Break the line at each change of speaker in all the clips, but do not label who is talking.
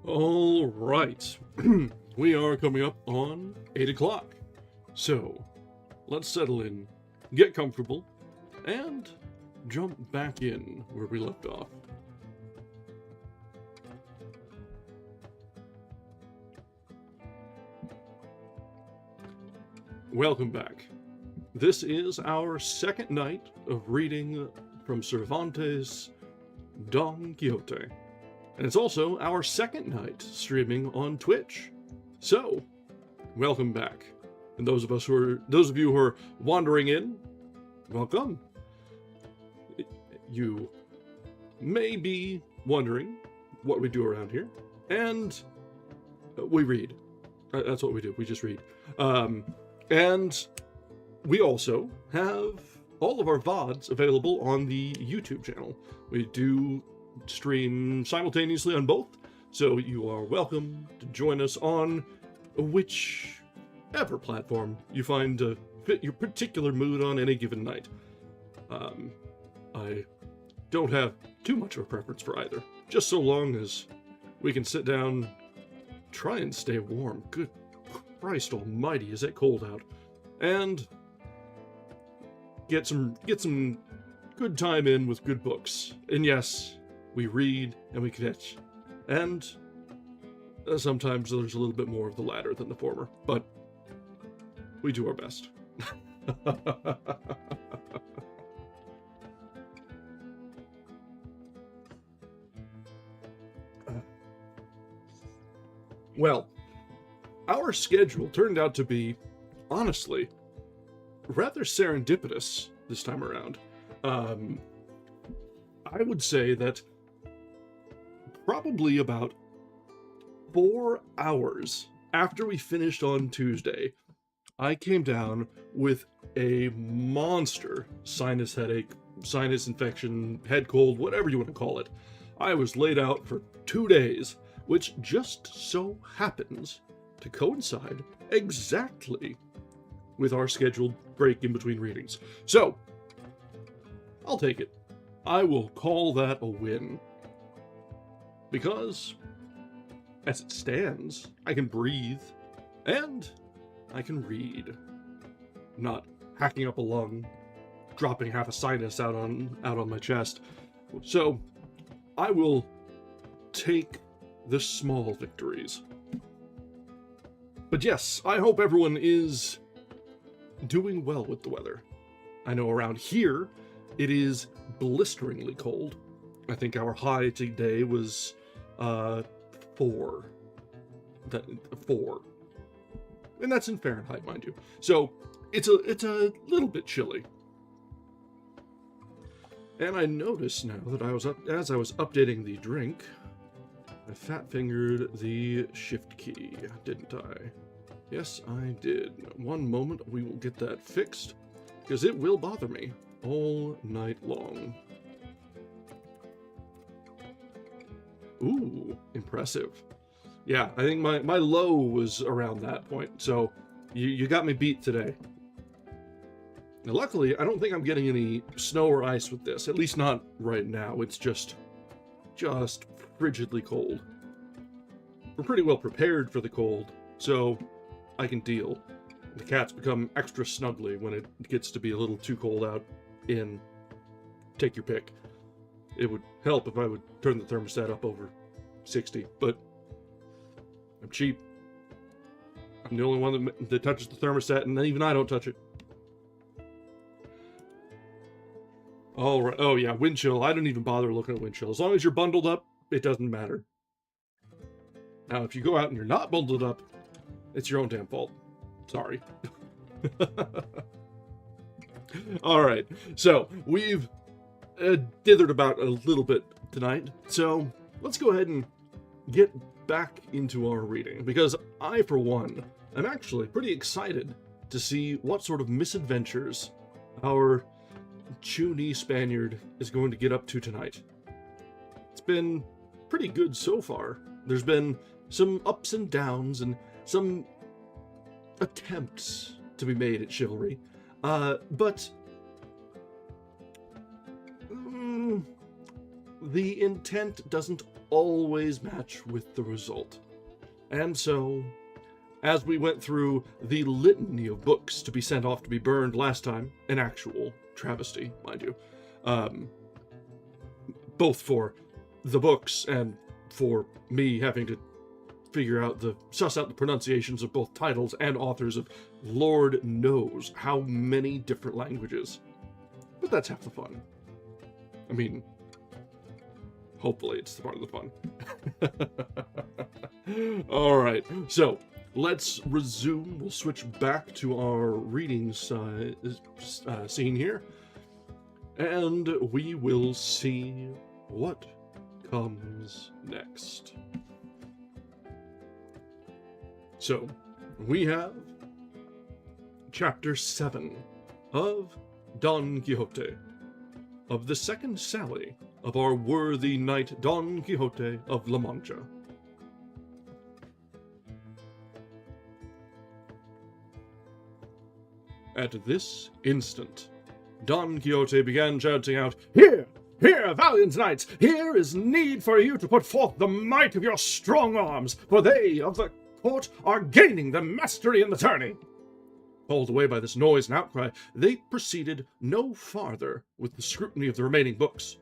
All right, we are coming up on 8 o'clock. So, let's settle in, get comfortable, and jump back in where we left off. Welcome back. This is our second night of reading from Cervantes' Don Quixote. And it's also our second night streaming on Twitch. So, welcome back. And those of you who are wandering in, welcome. You may be wondering what we do around here, and we read. That's what we do. We just read. And we also have all of our VODs available on the YouTube channel. We do stream simultaneously on both, so you are welcome to join us on whichever platform you find to fit your particular mood on any given night. I don't have too much of a preference for either, just so long as we can sit down, try and stay warm. Good Christ almighty, is it cold out? And get some good time in with good books. And yes, we read and we catch. And sometimes there's a little bit more of the latter than the former, but we do our best. Well, our schedule turned out to be, honestly, rather serendipitous this time around. I would say that probably about 4 hours after we finished on Tuesday, I came down with a monster sinus headache, sinus infection, head cold, whatever you want to call it. I was laid out for 2 days, which just so happens to coincide exactly with our scheduled break in between readings. So, I'll take it. I will call that a win. Because, as it stands, I can breathe, and I can read. I'm not hacking up a lung, dropping half a sinus out on my chest. So, I will take the small victories. But yes, I hope everyone is doing well with the weather. I know around here, it is blisteringly cold. I think our high today was 4. And that's in Fahrenheit, mind you. So it's a little bit chilly. And I noticed now that as I was updating the drink, I fat-fingered the shift key, didn't I? Yes, I did. One moment, we will get that fixed, because it will bother me all night long. Ooh, impressive. Yeah, I think my low was around that point, so you got me beat today. Now, luckily, I don't think I'm getting any snow or ice with this, at least not right now. It's just frigidly cold. We're pretty well prepared for the cold, so I can deal. The cats become extra snuggly when it gets to be a little too cold out in. Take your pick. It would help if I would turn the thermostat up over 60, but I'm cheap. I'm the only one that touches the thermostat, and even I don't touch it. All right. Oh yeah, wind chill. I don't even bother looking at wind chill. As long as you're bundled up, it doesn't matter. Now, if you go out and you're not bundled up, it's your own damn fault. Sorry. All right. So we've dithered about a little bit tonight. So let's go ahead and get back into our reading, because I, for one, am actually pretty excited to see what sort of misadventures our Chuny Spaniard is going to get up to tonight. It's been pretty good so far. There's been some ups and downs and some attempts to be made at chivalry, but the intent doesn't always match with the result. And so, as we went through the litany of books to be sent off to be burned last time, an actual travesty, mind you, both for the books and for me having to suss out the pronunciations of both titles and authors of Lord knows how many different languages. But that's half the fun. I mean, hopefully it's part of the fun. Alright, so let's resume. We'll switch back to our reading scene here. And we will see what comes next. So, we have Chapter 7 of Don Quixote, of the second sally of our worthy knight Don Quixote of La Mancha. At this instant, Don Quixote began shouting out, "Here! Here, valiant knights! Here is need for you to put forth the might of your strong arms, for they of the court are gaining the mastery in the tourney." Called away by this noise and outcry, they proceeded no farther with the scrutiny of the remaining books.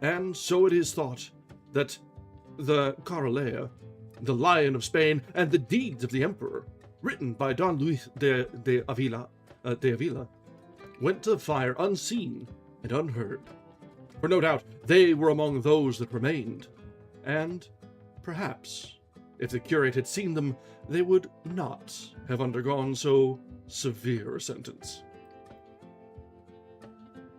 And so it is thought that the Carolea, the Lion of Spain, and the Deeds of the Emperor, written by Don Luis de Avila, went to the fire unseen and unheard. For no doubt they were among those that remained, and perhaps if the curate had seen them, they would not have undergone so severe a sentence.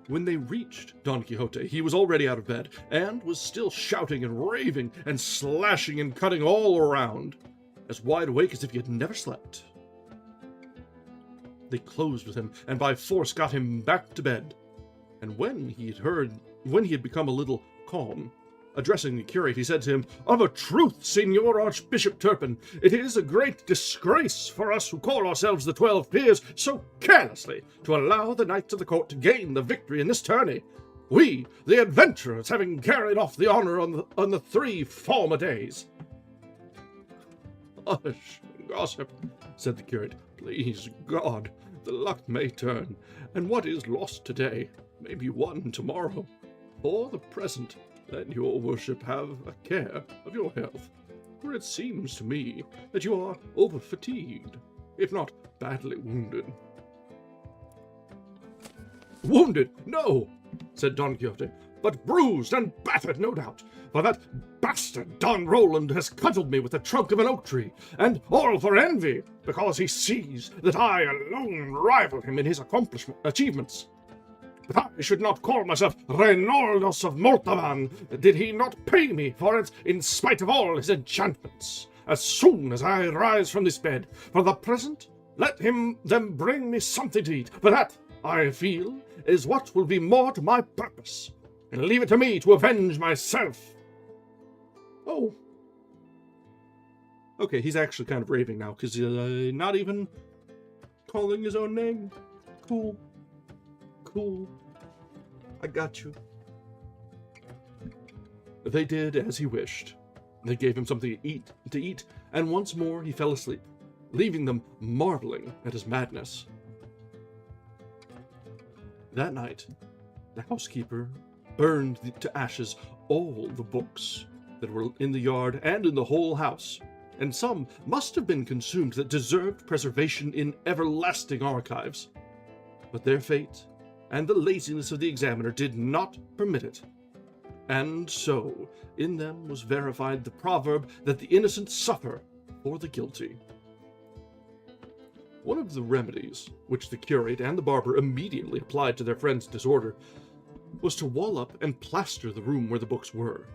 When they reached Don Quixote, he was already out of bed, and was still shouting and raving and slashing and cutting all around, as wide awake as if he had never slept. They closed with him, and by force got him back to bed. And when he had become a little calm, addressing the curate, he said to him, "Of a truth, Signor Archbishop Turpin, it is a great disgrace for us who call ourselves the 12 Peers so carelessly to allow the knights of the court to gain the victory in this tourney. We, the adventurers, having carried off the honor on the 3 former days." "Hush, gossip," said the curate. "Please God, the luck may turn, and what is lost today may be won tomorrow. For the present, let your worship have a care of your health, for it seems to me that you are over-fatigued, if not badly wounded." "Wounded? No," said Don Quixote, "but bruised and battered, no doubt, for that bastard Don Roland has cudgelled me with the trunk of an oak tree, and all for envy, because he sees that I alone rival him in his achievements. But I should not call myself Reinaldos of Montalban did he not pay me for it in spite of all his enchantments, as soon as I rise from this bed. For the present, let them bring me something to eat, for that, I feel, is what will be more to my purpose, and leave it to me to avenge myself." Oh. Okay, he's actually kind of raving now, because he's not even calling his own name. Cool. Cool. I got you. They did as he wished. They gave him something to eat, and once more he fell asleep, leaving them marveling at his madness. That night, the housekeeper burned to ashes all the books that were in the yard and in the whole house, and some must have been consumed that deserved preservation in everlasting archives. But their fate and the laziness of the examiner did not permit it. And so, in them was verified the proverb that the innocent suffer for the guilty. One of the remedies which the curate and the barber immediately applied to their friend's disorder was to wall up and plaster the room where the books were,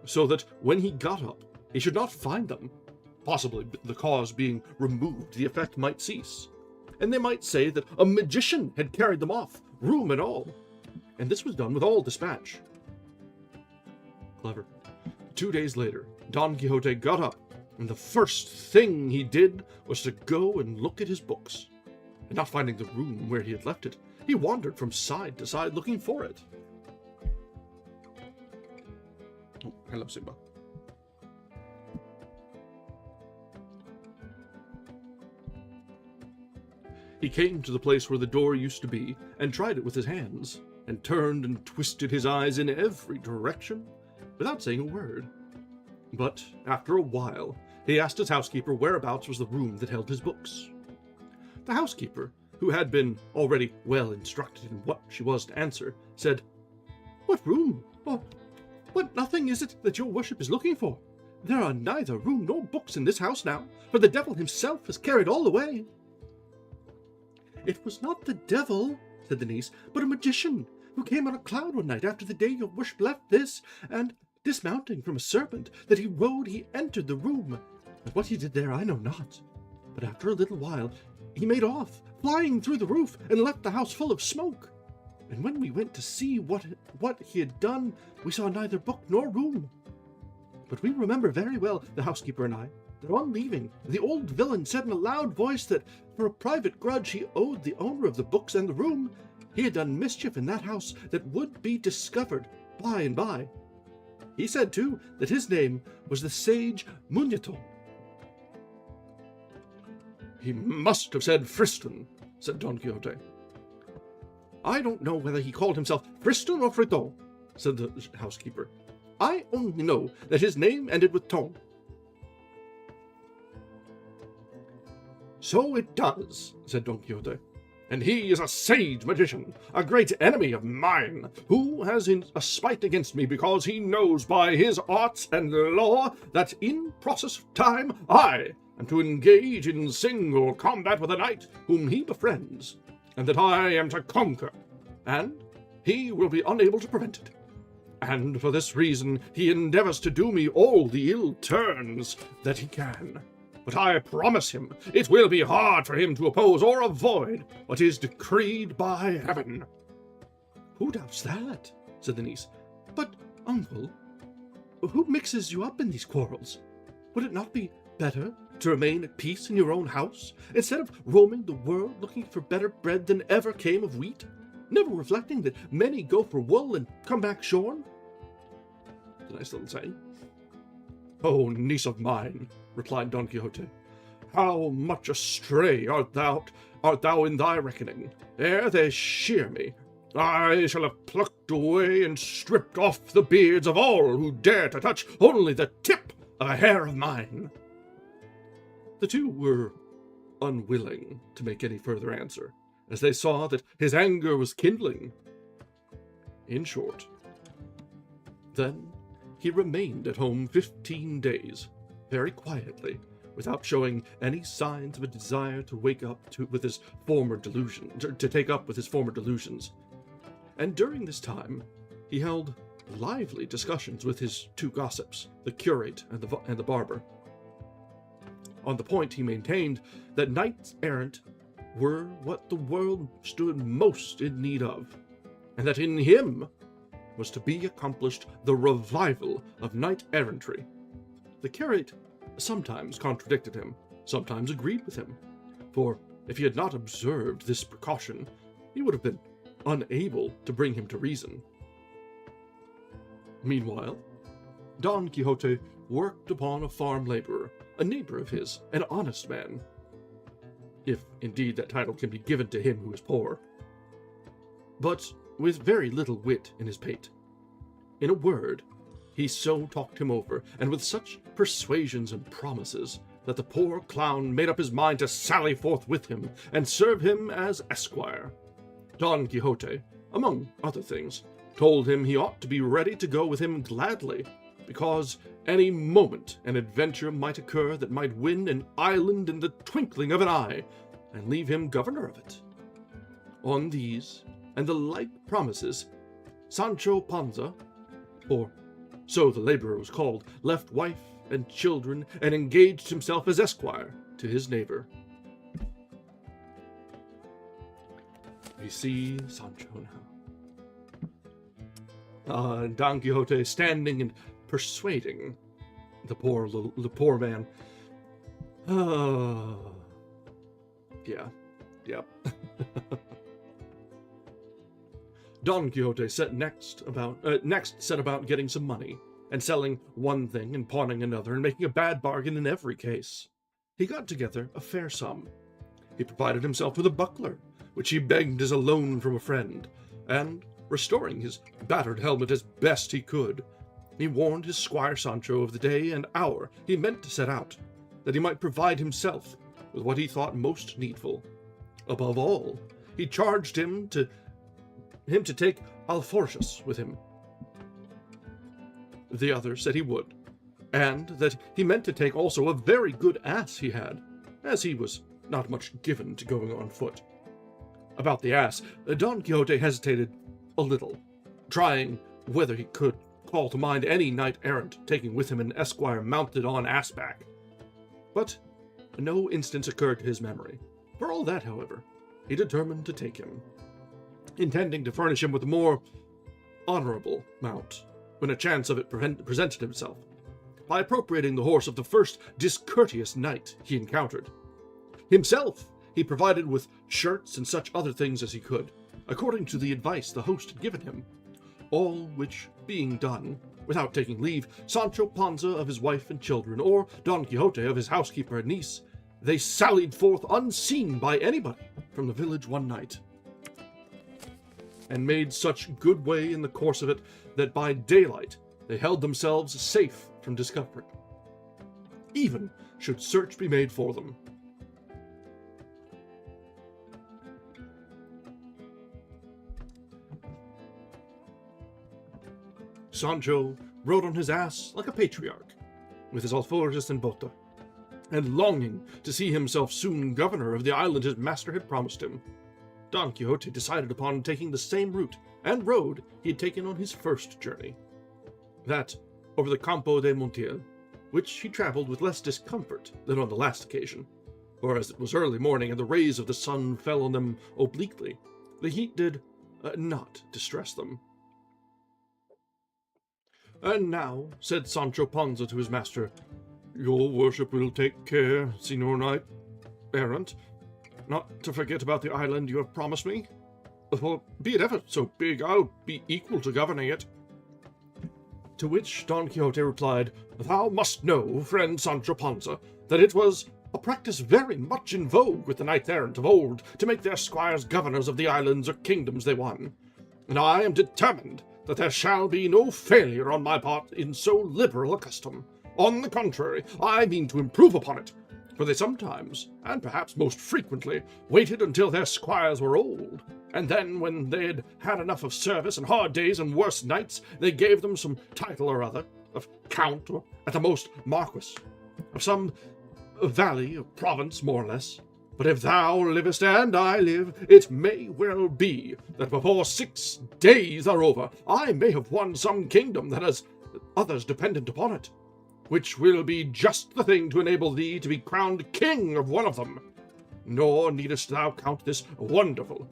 so that when he got up, he should not find them. Possibly the cause being removed, the effect might cease, and they might say that a magician had carried them off, room and all. And this was done with all dispatch. Clever. 2 days later, Don Quixote got up, and the first thing he did was to go and look at his books. And not finding the room where he had left it, he wandered from side to side looking for it. Oh, hello, Simba. He came to the place where the door used to be, and tried it with his hands, and turned and twisted his eyes in every direction, without saying a word. But, after a while, he asked his housekeeper whereabouts was the room that held his books. The housekeeper, who had been already well instructed in what she was to answer, said, "What room? Oh, what nothing is it that your worship is looking for? There are neither room nor books in this house now, for the devil himself has carried all away." "It was not the devil," said the niece, "but a magician, who came on a cloud one night after the day your worship left this, and, dismounting from a serpent that he rode, he entered the room. And what he did there I know not. But after a little while he made off, flying through the roof, and left the house full of smoke. And when we went to see what he had done, we saw neither book nor room. But we remember very well, the housekeeper and I, that on leaving, the old villain said in a loud voice that, for a private grudge he owed the owner of the books and the room, he had done mischief in that house that would be discovered by and by. He said, too, that his name was the sage Munyato." "He must have said Friston," said Don Quixote. "I don't know whether he called himself Friston or Friton," said the housekeeper. "I only know that his name ended with ton." "So it does," said Don Quixote, "and he is a sage magician, a great enemy of mine, who has a spite against me because he knows by his arts and law that in process of time I am to engage in single combat with a knight whom he befriends, and that I am to conquer, and he will be unable to prevent it. And for this reason he endeavors to do me all the ill turns that he can. But I promise him it will be hard for him to oppose or avoid what is decreed by heaven." "Who doubts that?" said the niece. "But, uncle, who mixes you up in these quarrels? Would it not be better to remain at peace in your own house, instead of roaming the world looking for better bread than ever came of wheat, never reflecting that many go for wool and come back shorn?" It's a nice little saying. "Oh, niece of mine," replied Don Quixote, "how much astray art thou in thy reckoning. Ere they shear me, I shall have plucked away and stripped off the beards of all who dare to touch only the tip of a hair of mine." The two were unwilling to make any further answer, as they saw that his anger was kindling. In short, then he remained at home 15 days, very quietly, without showing any signs of a desire to take up with his former delusions. And during this time, he held lively discussions with his two gossips, the curate and the barber. On the point, he maintained that knights-errant were what the world stood most in need of, and that in him was to be accomplished the revival of knight-errantry. The curate sometimes contradicted him, sometimes agreed with him, for if he had not observed this precaution, he would have been unable to bring him to reason. Meanwhile, Don Quixote worked upon a farm laborer, a neighbor of his, an honest man, if indeed that title can be given to him who is poor, but with very little wit in his pate. In a word, he so talked him over, and with such persuasions and promises, that the poor clown made up his mind to sally forth with him, and serve him as esquire. Don Quixote, among other things, told him he ought to be ready to go with him gladly, because any moment an adventure might occur that might win an island in the twinkling of an eye, and leave him governor of it. On these and the like promises, Sancho Panza, or so the laborer was called, left wife and children, and engaged himself as esquire to his neighbor. We see Sancho now. Don Quixote standing and persuading the poor man. Yeah. Don Quixote next set about getting some money, and selling one thing and pawning another, and making a bad bargain in every case. He got together a fair sum, He provided himself with a buckler, which he begged as a loan from a friend, and, restoring his battered helmet as best he could, he warned his squire Sancho of the day and hour he meant to set out, that he might provide himself with what he thought most needful. Above all, he charged him to take alforjas with him. The other said he would, and that he meant to take also a very good ass he had, as he was not much given to going on foot. About the ass, Don Quixote hesitated a little, trying whether he could call to mind any knight-errant taking with him an esquire mounted on ass-back. But no instance occurred to his memory. For all that, however, he determined to take him, intending to furnish him with a more honorable mount when a chance of it presented himself, by appropriating the horse of the first discourteous knight he encountered. Himself he provided with shirts and such other things as he could, according to the advice the host had given him, all which being done, without taking leave, Sancho Panza of his wife and children, or Don Quixote of his housekeeper and niece, they sallied forth unseen by anybody from the village one night, and made such good way in the course of it that by daylight they held themselves safe from discovery, even should search be made for them. Sancho rode on his ass like a patriarch, with his alforjas and bota, and longing to see himself soon governor of the island his master had promised him. Don Quixote decided upon taking the same route and road he had taken on his first journey, that over the Campo de Montiel, which he traveled with less discomfort than on the last occasion, for as it was early morning and the rays of the sun fell on them obliquely, the heat did not distress them. "And now," said Sancho Panza to his master, "your worship will take care, Señor Knight-errant, not to forget about the island you have promised me, for be it ever so big, I'll be equal to governing it." To which Don Quixote replied, "Thou must know, friend Sancho Panza, that it was a practice very much in vogue with the knights-errant of old to make their squires governors of the islands or kingdoms they won, and I am determined that there shall be no failure on my part in so liberal a custom. On the contrary, I mean to improve upon it, for they sometimes, and perhaps most frequently, waited until their squires were old, and then, when they had had enough of service and hard days and worse nights, they gave them some title or other, of count, or at the most marquis, of some valley or province more or less. But if thou livest and I live, it may well be that before 6 days are over, I may have won some kingdom that has others dependent upon it, which will be just the thing to enable thee to be crowned king of one of them. Nor needest thou count this wonderful,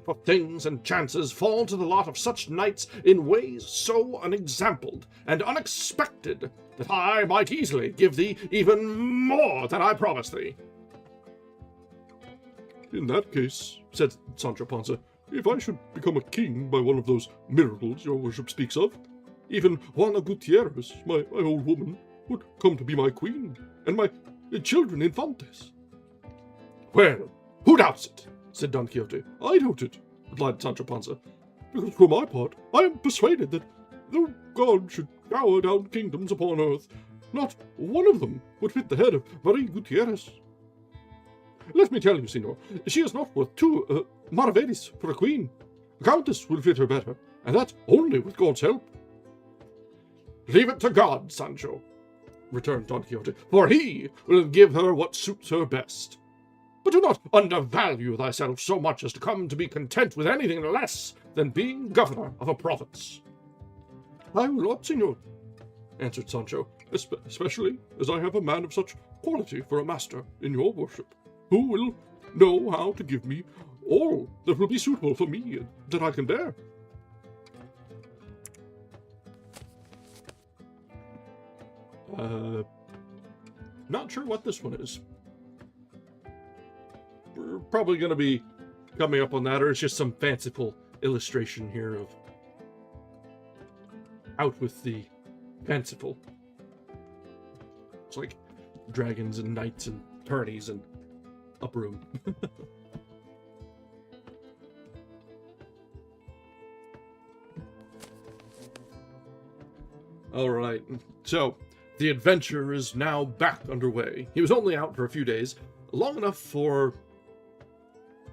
for things and chances fall to the lot of such knights in ways so unexampled and unexpected that I might easily give thee even more than I promised thee." "In that case," said Sancho Panza, "if I should become a king by one of those miracles your worship speaks of, even Juana Gutierrez, my old woman, would come to be my queen, and my children infantes." "Well, who doubts it?" said Don Quixote. "I doubt it," replied Sancho Panza, "because for my part I am persuaded that though God should shower down kingdoms upon earth, not one of them would fit the head of Maria Gutierrez. Let me tell you, Signor, she is not worth 2 maravedis for a queen. A countess will fit her better, and that only with God's help." "Leave it to God, Sancho," returned Don Quixote, "for he will give her what suits her best. But do not undervalue thyself so much as to come to be content with anything less than being governor of a province." "I will not, Signor," answered Sancho, "especially as I have a man of such quality for a master in your worship, who will know how to give me all that will be suitable for me and that I can bear." Not sure what this one is. We're probably going to be coming up on that, or it's just some fanciful illustration here of out with the fanciful. It's like dragons and knights and tourneys and a broom. All right, so the adventure is now back underway. He was only out for a few days, long enough for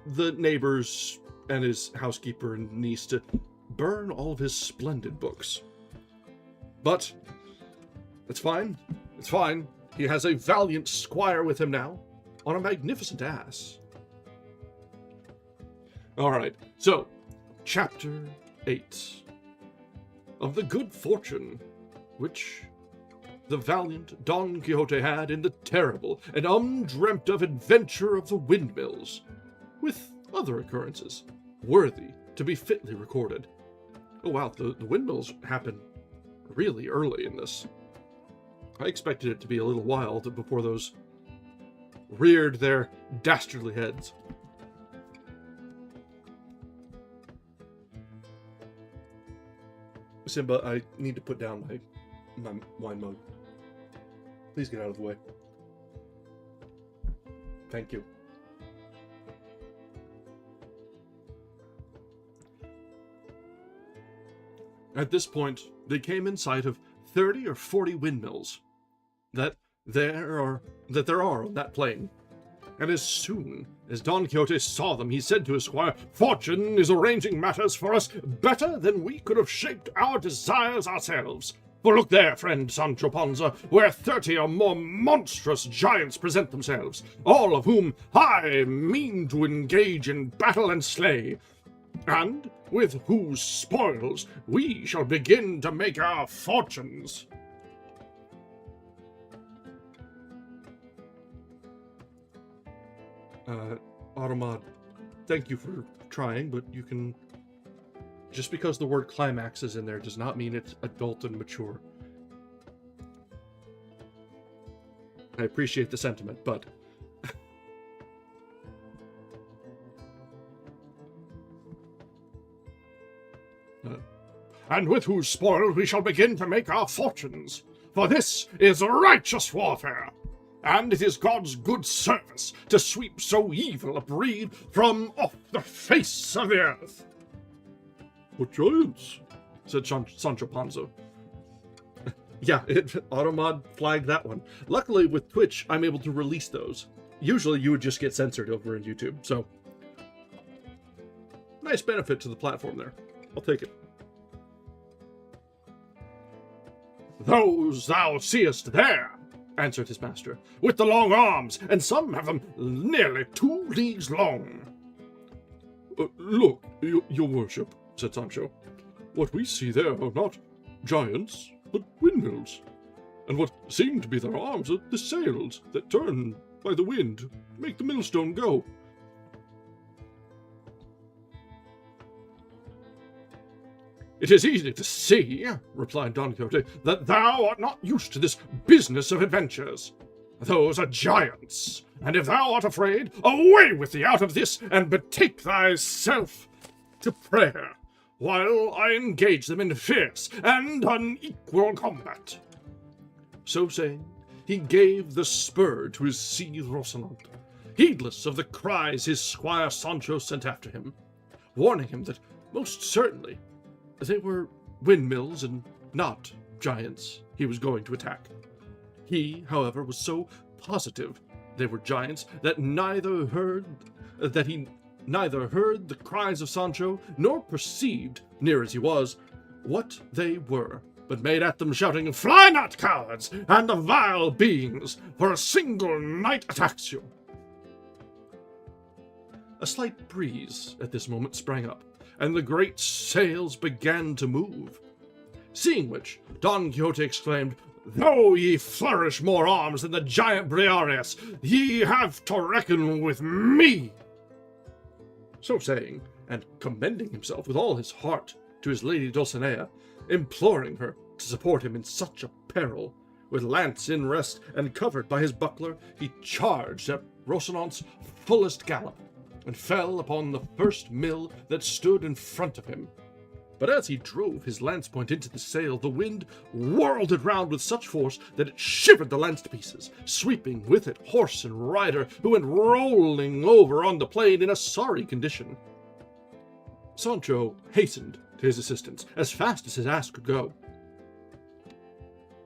the neighbors and his housekeeper and niece to burn all of his splendid books. But it's fine. It's fine. He has a valiant squire with him now, on a magnificent ass. All right, so Chapter 8 of the good fortune which the valiant Don Quixote had in the terrible and undreamt of adventure of the windmills, with other occurrences worthy to be fitly recorded. Oh wow, the windmills happen really early in this. I expected it to be a little while before those reared their dastardly heads. Simba, I need to put down my wine mug. Please get out of the way. Thank you. At this point, they came in sight of 30 or 40 windmills that there are on that plain. And as soon as Don Quixote saw them, he said to his squire, "Fortune is arranging matters for us better than we could have shaped our desires ourselves. For look there, friend Sancho Panza, where 30 or more monstrous giants present themselves, all of whom I mean to engage in battle and slay, and with whose spoils we shall begin to make our fortunes." Automod, thank you for trying, but you can... Just because the word climax is in there does not mean it's adult and mature. I appreciate the sentiment, but... and with whose spoils we shall begin to make our fortunes. For this is righteous warfare, and it is God's good service to sweep so evil a breed from off the face of the earth. "What giants?" said Sancho Panza. Yeah, Automod flagged that one. Luckily, with Twitch, I'm able to release those. Usually, you would just get censored over in YouTube, so... nice benefit to the platform there. I'll take it. "Those thou seest there," answered his master, "with the long arms, and some have them nearly 2 leagues long." "Look, your worship," said Sancho. "What we see there are not giants, but windmills. And what seem to be their arms are the sails that turn by the wind to make the millstone go." "It is easy to see," replied Don Quixote, "that thou art not used to this business of adventures. Those are giants, and if thou art afraid, away with thee out of this, and betake thyself to prayer, while I engage them in fierce and unequal combat." So saying, he gave the spur to his steed Rocinante, heedless of the cries his squire Sancho sent after him, warning him that most certainly they were windmills and not giants he was going to attack. He, however, was so positive they were giants that he neither heard the cries of Sancho, nor perceived, near as he was, what they were, but made at them, shouting, "Fly not, cowards, and the vile beings, for a single knight attacks you." A slight breeze at this moment sprang up, and the great sails began to move. Seeing which, Don Quixote exclaimed, "Though ye flourish more arms than the giant Briareus, ye have to reckon with me." So saying, and commending himself with all his heart to his lady Dulcinea, imploring her to support him in such a peril, with lance in rest and covered by his buckler, he charged at Rocinante's fullest gallop, and fell upon the first mill that stood in front of him. But as he drove his lance point into the sail, the wind whirled it round with such force that it shivered the lance to pieces, sweeping with it horse and rider, who went rolling over on the plain in a sorry condition. Sancho hastened to his assistance as fast as his ass could go.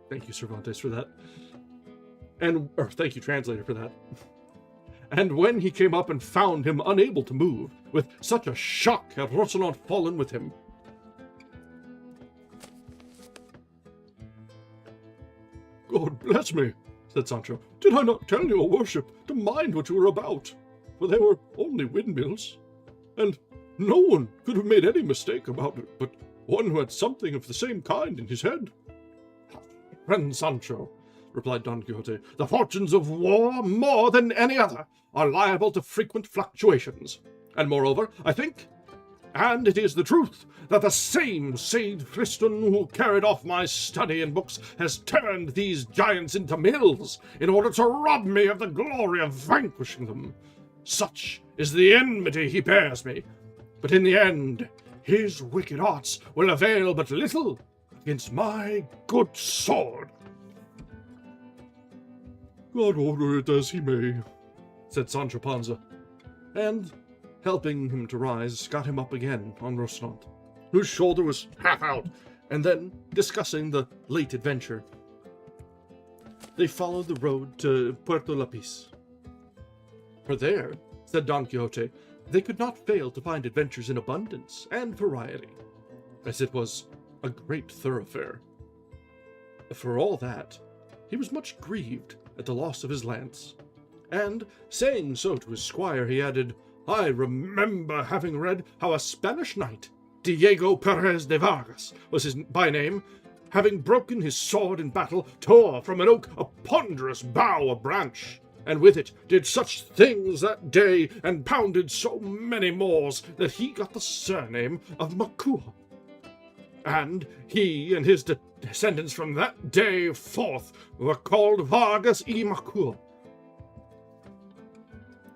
Thank you, Cervantes, for that. Thank you, translator, for that. And when he came up and found him unable to move, with such a shock had Rocinante fallen with him. God bless me, said Sancho. Did I not tell your worship to mind what you were about? For they were only windmills, and no one could have made any mistake about it, but one who had something of the same kind in his head. Friend Sancho, replied Don Quixote, the fortunes of war, more than any other, are liable to frequent fluctuations. And moreover, I think, and it is the truth, that the same sage Tristan who carried off my study and books has turned these giants into mills in order to rob me of the glory of vanquishing them. Such is the enmity he bears me, but in the end his wicked arts will avail but little against my good sword. God order it as he may, said Sancho Panza, and, helping him to rise, got him up again on Rocinante, whose shoulder was half out, and then, discussing the late adventure, they followed the road to Puerto Lapis. For there, said Don Quixote, they could not fail to find adventures in abundance and variety, as it was a great thoroughfare. For all that, he was much grieved at the loss of his lance, and, saying so to his squire, he added, I remember having read how a Spanish knight, Diego Perez de Vargas was his by name, having broken his sword in battle, tore from an oak a ponderous bough, a branch, and with it did such things that day, and pounded so many Moors, that he got the surname of Macua. And he and his descendants from that day forth were called Vargas y Macua.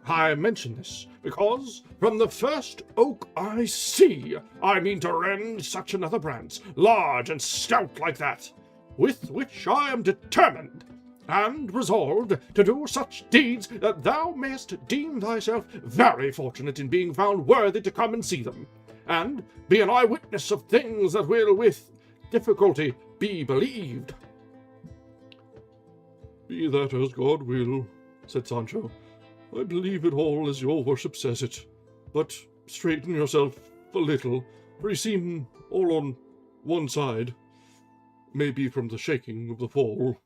I mention this because from the first oak I see, I mean to rend such another branch, large and stout like that, with which I am determined and resolved to do such deeds that thou mayest deem thyself very fortunate in being found worthy to come and see them, and be an eyewitness of things that will with difficulty be believed. Be that as God will, said Sancho. I believe it all as your worship says it, but straighten yourself a little, for you seem all on one side, maybe from the shaking of the fall.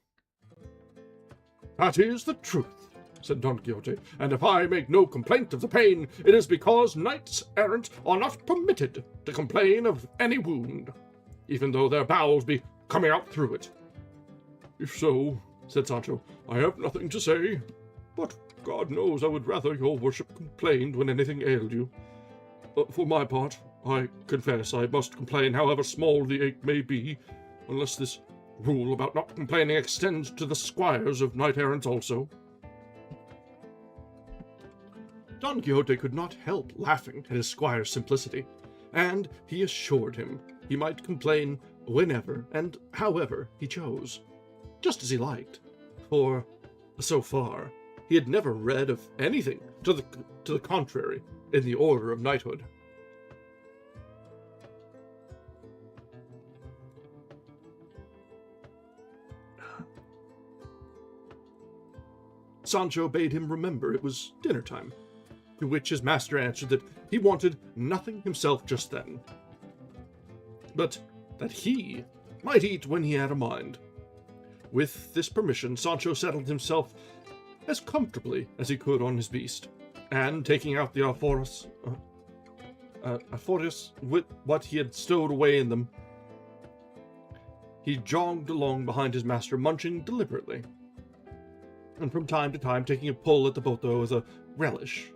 That is the truth, said Don Quixote, and if I make no complaint of the pain, it is because knights errant are not permitted to complain of any wound, even though their bowels be coming out through it. If so, said Sancho, I have nothing to say, but God knows I would rather your worship complained when anything ailed you. For my part, I confess I must complain however small the ache may be, unless this rule about not complaining extends to the squires of knight-errants also. Don Quixote could not help laughing at his squire's simplicity, and he assured him he might complain whenever and however he chose, just as he liked, for, so far, he had never read of anything to the contrary in the order of knighthood. Sancho bade him remember it was dinner time, to which his master answered that he wanted nothing himself just then, but that he might eat when he had a mind. With this permission, Sancho settled himself as comfortably as he could on his beast, and taking out the alforjas with what he had stowed away in them, he jogged along behind his master, munching deliberately, and from time to time taking a pull at the boto with a relish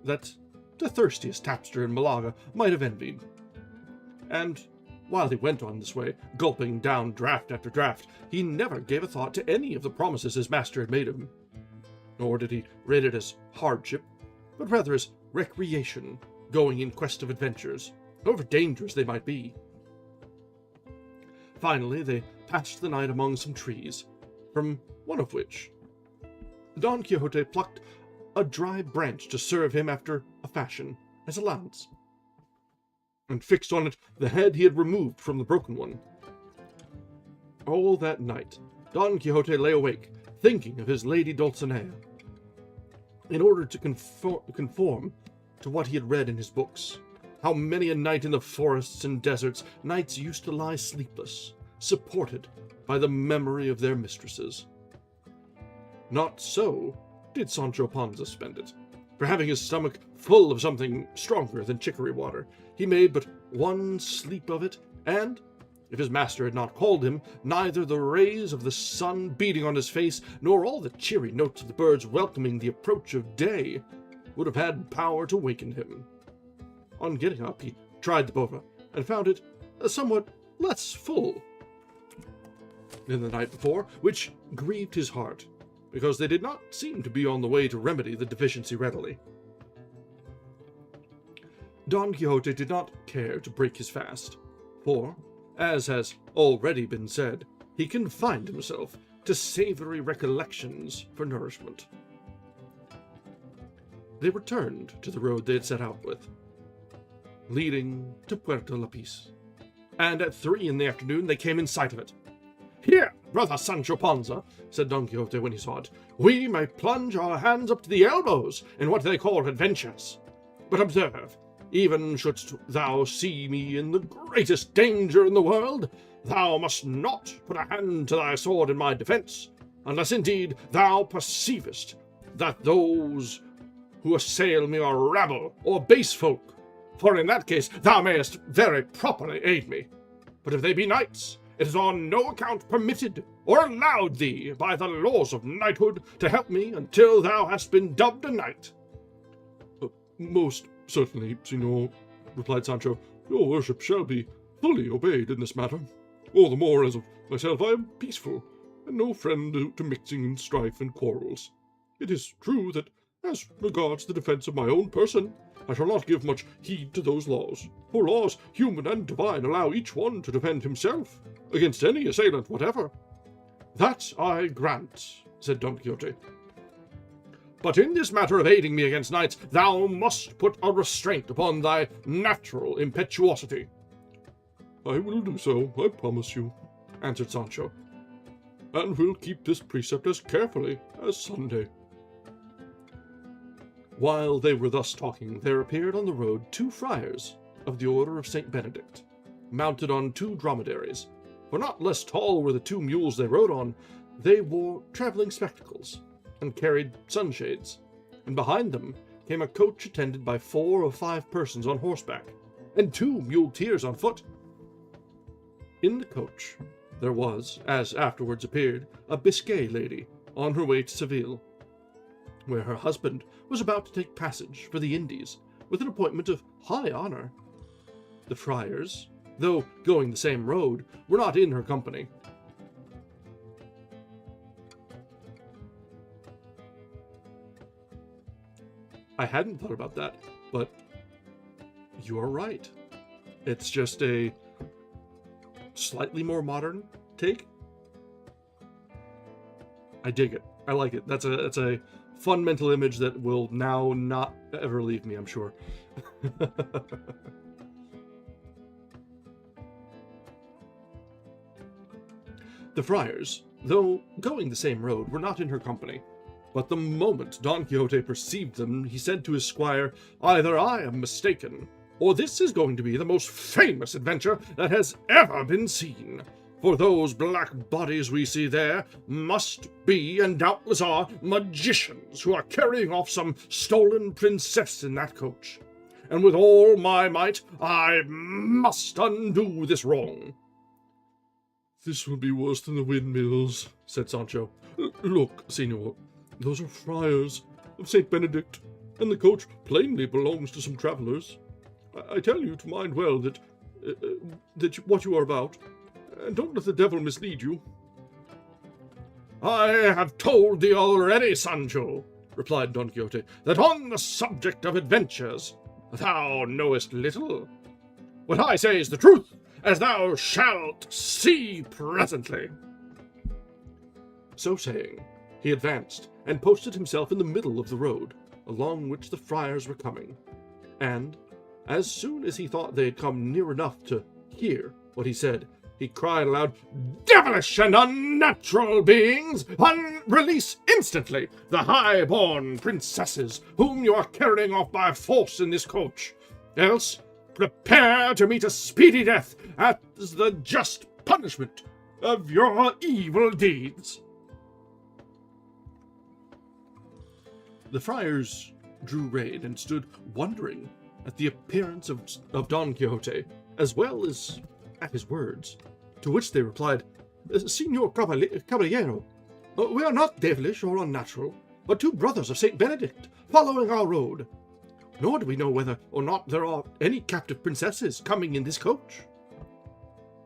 that the thirstiest tapster in Malaga might have envied. And while he went on this way, gulping down draught after draught, he never gave a thought to any of the promises his master had made him. Nor did he rate it as hardship, but rather as recreation, going in quest of adventures, however dangerous they might be. Finally, they passed the night among some trees, from one of which Don Quixote plucked a dry branch to serve him after a fashion as a lance, and fixed on it the head he had removed from the broken one. All that night, Don Quixote lay awake, thinking of his lady Dulcinea, in order to conform to what he had read in his books. How many a night in the forests and deserts knights used to lie sleepless, supported by the memory of their mistresses. Not so did Sancho Panza spend it, for having his stomach full of something stronger than chicory water, he made but one sleep of it, and, if his master had not called him, neither the rays of the sun beating on his face, nor all the cheery notes of the birds welcoming the approach of day, would have had power to waken him. On getting up, he tried the bova, and found it somewhat less full than the night before, which grieved his heart, because they did not seem to be on the way to remedy the deficiency readily. Don Quixote did not care to break his fast, for, as has already been said, he confined himself to savory recollections for nourishment. They returned to the road they had set out with, leading to Puerto Lapis, and at 3 in the afternoon they came in sight of it. "Here, brother Sancho Panza," said Don Quixote when he saw it, "we may plunge our hands up to the elbows in what they call adventures. But observe, even shouldst thou see me in the greatest danger in the world, thou must not put a hand to thy sword in my defence, unless indeed thou perceivest that those who assail me are rabble or base folk, for in that case thou mayest very properly aid me. But if they be knights, it is on no account permitted or allowed thee by the laws of knighthood to help me until thou hast been dubbed a knight." "Most certainly, Signor," replied Sancho. "Your worship shall be fully obeyed in this matter. All the more as of myself I am peaceful, and no friend to mixing in strife and quarrels. It is true that, as regards the defence of my own person, I shall not give much heed to those laws, for laws, human and divine, allow each one to defend himself against any assailant whatever." "That I grant," said Don Quixote. "But in this matter of aiding me against knights, thou must put a restraint upon thy natural impetuosity." "I will do so, I promise you," answered Sancho, "and will keep this precept as carefully as Sunday." While they were thus talking, there appeared on the road 2 friars of the order of St. Benedict, mounted on 2 dromedaries, for not less tall were the 2 mules they rode on. They wore travelling spectacles, and carried sunshades, and behind them came a coach attended by 4 or 5 persons on horseback, and 2 muleteers on foot. In the coach there was, as afterwards appeared, a Biscay lady on her way to Seville, where her husband was about to take passage for the Indies, with an appointment of high honour. The friars, though going the same road, were not in her company. I hadn't thought about that, but you are right. It's just a slightly more modern take. I dig it. I like it. That's a fun mental image that will now not ever leave me, I'm sure. The friars, though going the same road, were not in her company. But the moment Don Quixote perceived them, he said to his squire, "Either I am mistaken, or this is going to be the most famous adventure that has ever been seen. For those black bodies we see there must be, and doubtless are, magicians who are carrying off some stolen princess in that coach. And with all my might, I must undo this wrong." "This will be worse than the windmills," said Sancho. "Look, Signor, those are friars of St. Benedict, and the coach plainly belongs to some travellers. I tell you to mind well that what you are about, and don't let the devil mislead you." "I have told thee already, Sancho," replied Don Quixote, "that on the subject of adventures thou knowest little. What I say is the truth, as thou shalt see presently." So saying, he advanced and posted himself in the middle of the road, along which the friars were coming, and, as soon as he thought they had come near enough to hear what he said, he cried aloud, "Devilish and unnatural beings! Release instantly the high-born princesses whom you are carrying off by force in this coach. Else prepare to meet a speedy death as the just punishment of your evil deeds." The friars drew rein and stood wondering at the appearance of Don Quixote, as well as at his words, to which they replied, "Signor Caballero, we are not devilish or unnatural, but two brothers of Saint Benedict, following our road. Nor do we know whether or not there are any captive princesses coming in this coach."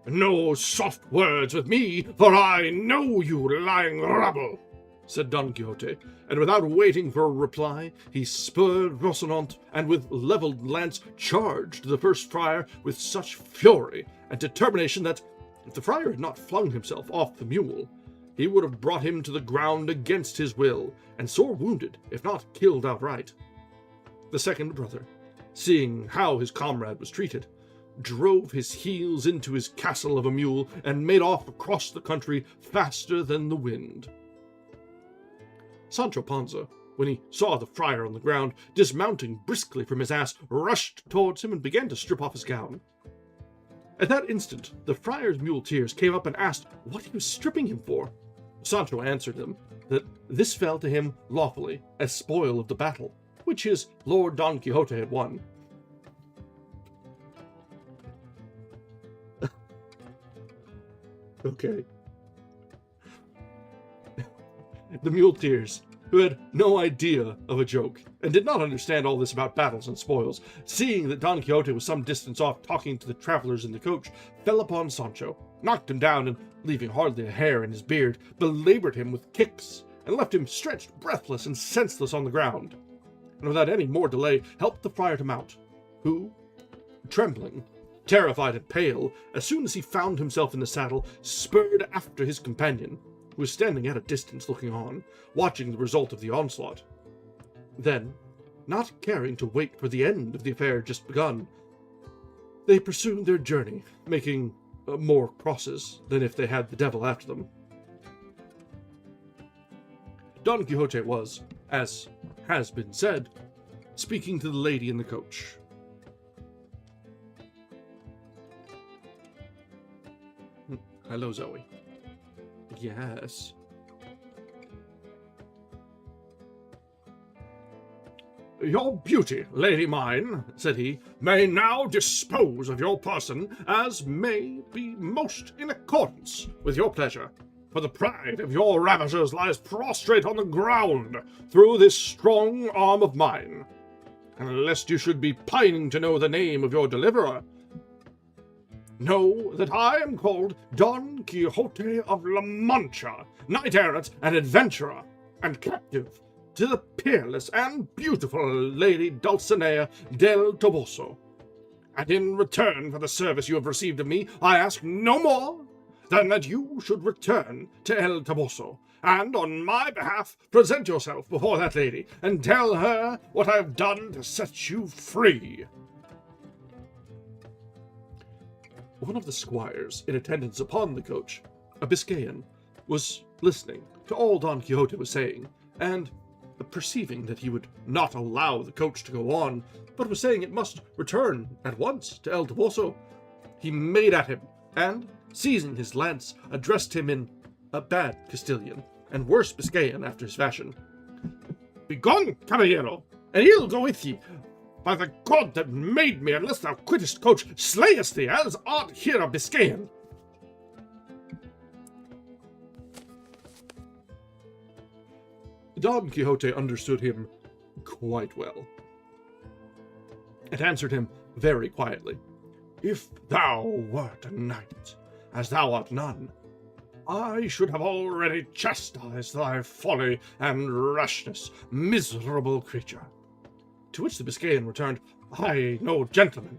"No soft words with me, for I know you, lying rabble," said Don Quixote, and without waiting for a reply, he spurred Rocinante, and with levelled lance charged the first friar with such fury and determination that, if the friar had not flung himself off the mule, he would have brought him to the ground against his will, and sore wounded, if not killed outright. The second brother, seeing how his comrade was treated, drove his heels into his castle of a mule, and made off across the country faster than the wind. Sancho Panza, when he saw the friar on the ground, dismounting briskly from his ass, rushed towards him and began to strip off his gown. At that instant, the friar's muleteers came up and asked what he was stripping him for. Sancho answered them that this fell to him lawfully as spoil of the battle, which his Lord Don Quixote had won. Okay. The muleteers, who had no idea of a joke, and did not understand all this about battles and spoils, seeing that Don Quixote was some distance off talking to the travelers in the coach, fell upon Sancho, knocked him down, and, leaving hardly a hair in his beard, belaboured him with kicks, and left him stretched breathless and senseless on the ground, and without any more delay helped the friar to mount, who, trembling, terrified and pale, as soon as he found himself in the saddle, spurred after his companion, who was standing at a distance looking on, watching the result of the onslaught. Then, not caring to wait for the end of the affair just begun, they pursued their journey, making more crosses than if they had the devil after them. Don Quixote was, as has been said, speaking to the lady in the coach. "Hello, Zoe." "Yes." "Your beauty, lady mine," said he, "may now dispose of your person as may be most in accordance with your pleasure, for the pride of your ravishers lies prostrate on the ground through this strong arm of mine. And lest you should be pining to know the name of your deliverer, know that I am called Don Quixote of La Mancha, knight-errant and adventurer, and captive to the peerless and beautiful Lady Dulcinea del Toboso. And in return for the service you have received of me, I ask no more than that you should return to El Toboso, and on my behalf present yourself before that lady, and tell her what I have done to set you free." One of the squires in attendance upon the coach, a Biscayan, was listening to all Don Quixote was saying, and, perceiving that he would not allow the coach to go on, but was saying it must return at once to El Toboso, he made at him, and, seizing his lance, addressed him in a bad Castilian, and worse Biscayan after his fashion. "Begone, caballero, and he'll go with ye. By the God that made me, unless thou quittest coach, slayest thee, as art here a Biscayan." Don Quixote understood him quite well, and answered him very quietly, "If thou wert a knight, as thou art none, I should have already chastised thy folly and rashness, miserable creature." To which the Biscayan returned, "I no gentleman,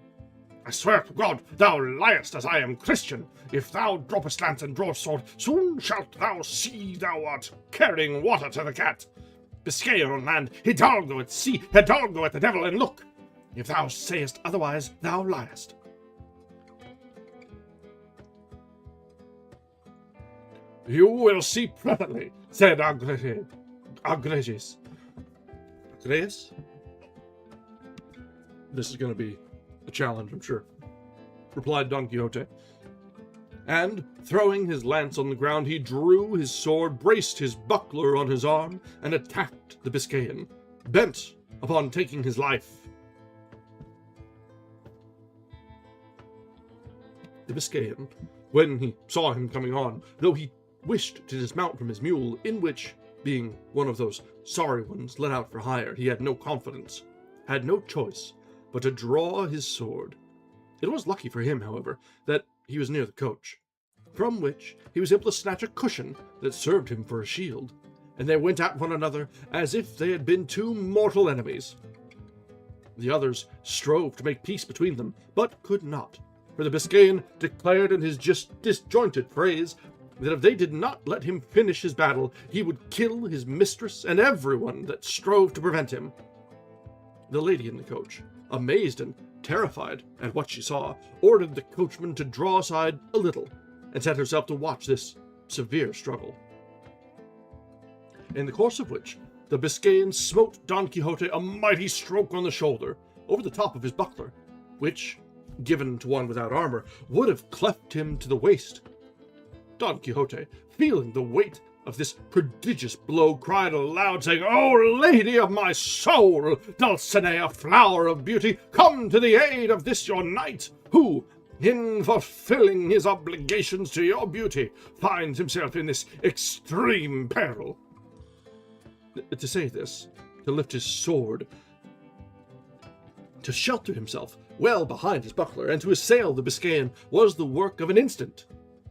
I swear to God, thou liest as I am Christian. If thou droppest lance and broadsword, soon shalt thou see thou art carrying water to the cat. Biscayan on land, hidalgo at sea, hidalgo at the devil, and look, if thou sayest otherwise, thou liest.
You will see presently, said Agreus. Agreus? This is going to be a challenge, I'm sure, replied Don Quixote. And, throwing his lance on the ground, he drew his sword, braced his buckler on his arm, and attacked the Biscayan, bent upon taking his life. The Biscayan, when he saw him coming on, though he wished to dismount from his mule, in which, being one of those sorry ones let out for hire, he had no confidence, had no choice but to draw his sword. It was lucky for him, however, that he was near the coach, from which he was able to snatch a cushion that served him for a shield, and they went at one another as if they had been two mortal enemies. The others strove to make peace between them, but could not, for the Biscayan declared in his disjointed phrase that if they did not let him finish his battle, he would kill his mistress and everyone that strove to prevent him. The lady in the coach, amazed and terrified at what she saw, ordered the coachman to draw aside a little and set herself to watch this severe struggle, in the course of which the Biscayan smote Don Quixote a mighty stroke on the shoulder over the top of his buckler, which, given to one without armor, would have cleft him to the waist. Don Quixote, feeling the weight of this prodigious blow, cried aloud, saying, "O lady of my soul, Dulcinea, flower of beauty, come to the aid of this your knight, who, in fulfilling his obligations to your beauty, finds himself in this extreme peril." To say this, to lift his sword, to shelter himself well behind his buckler, and to assail the Biscayan was the work of an instant,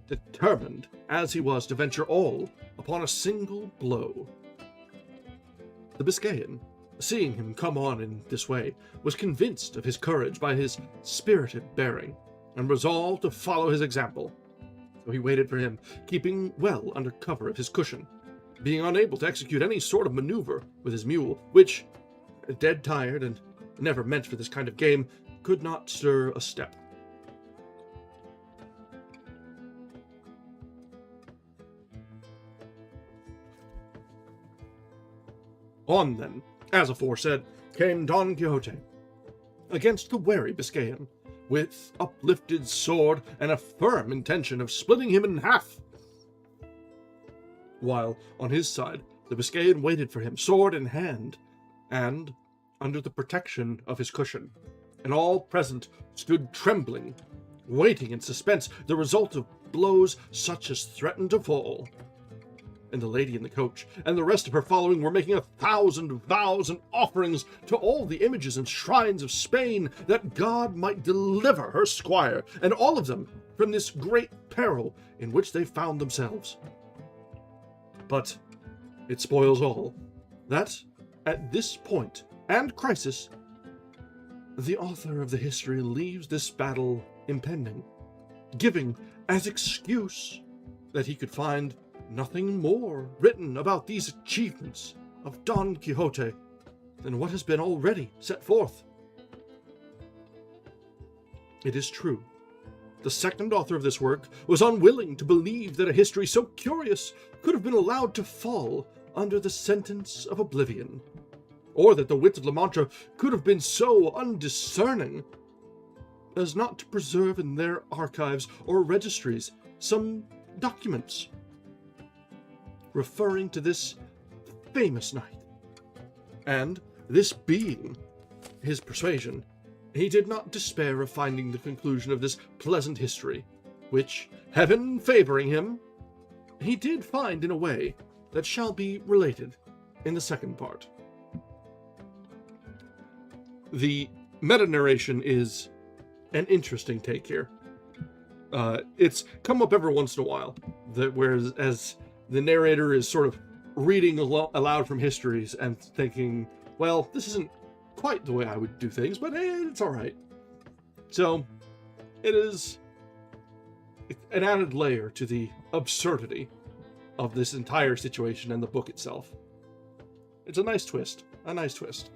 determined as he was to venture all upon a single blow. The Biscayan, seeing him come on in this way, was convinced of his courage by his spirited bearing, and resolved to follow his example. So he waited for him, keeping well under cover of his cushion, being unable to execute any sort of maneuver with his mule, which, dead tired and never meant for this kind of game, could not stir a step. On then, as aforesaid, came Don Quixote against the wary Biscayan, with uplifted sword and a firm intention of splitting him in half, while, on his side, the Biscayan waited for him, sword in hand, and under the protection of his cushion, and all present stood trembling, waiting in suspense the result of blows such as threatened to fall. And the lady in the coach and the rest of her following were making 1,000 vows and offerings to all the images and shrines of Spain, that God might deliver her squire and all of them from this great peril in which they found themselves. But it spoils all, that at this point and crisis, the author of the history leaves this battle impending, giving as excuse that he could find nothing more written about these achievements of Don Quixote than what has been already set forth. It is true, the second author of this work was unwilling to believe that a history so curious could have been allowed to fall under the sentence of oblivion, or that the wits of La Mancha could have been so undiscerning as not to preserve in their archives or registries some documents referring to this famous knight. And, this being his persuasion, he did not despair of finding the conclusion of this pleasant history, which, heaven favoring him, he did find in a way that shall be related in the second part. The meta-narration is an interesting take here. It's come up every once in a while, whereas as the narrator is sort of reading aloud from histories and thinking, well, this isn't quite the way I would do things, but it's all right. So It is an added layer to the absurdity of this entire situation and the book itself. It's a nice twist. A nice twist.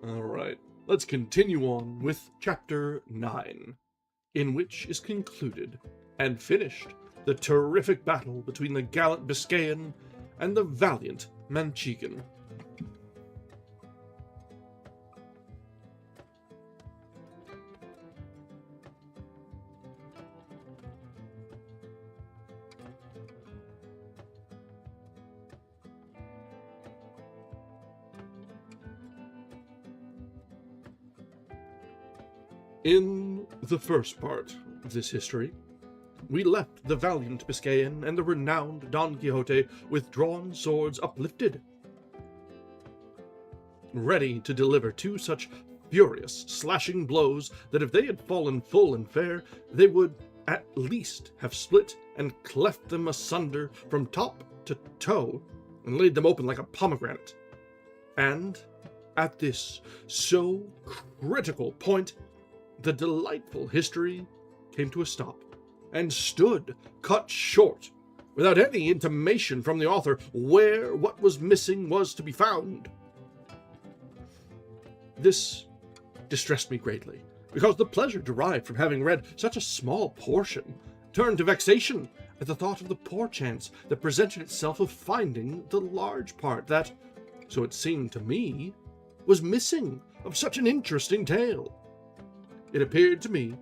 Alright, let's continue on with Chapter 9, in which is concluded and finished the terrific battle between the gallant Biscayan and the valiant Manchegan. In the first part of this history, we left the valiant Biscayan and the renowned Don Quixote with drawn swords uplifted, ready to deliver two such furious, slashing blows that if they had fallen full and fair, they would at least have split and cleft them asunder from top to toe, and laid them open like a pomegranate. And at this so critical point, the delightful history came to a stop, and stood cut short, without any intimation from the author where what was missing was to be found. This distressed me greatly, because the pleasure derived from having read such a small portion turned to vexation at the thought of the poor chance that presented itself of finding the large part that, so it seemed to me, was missing of such an interesting tale. It appeared to me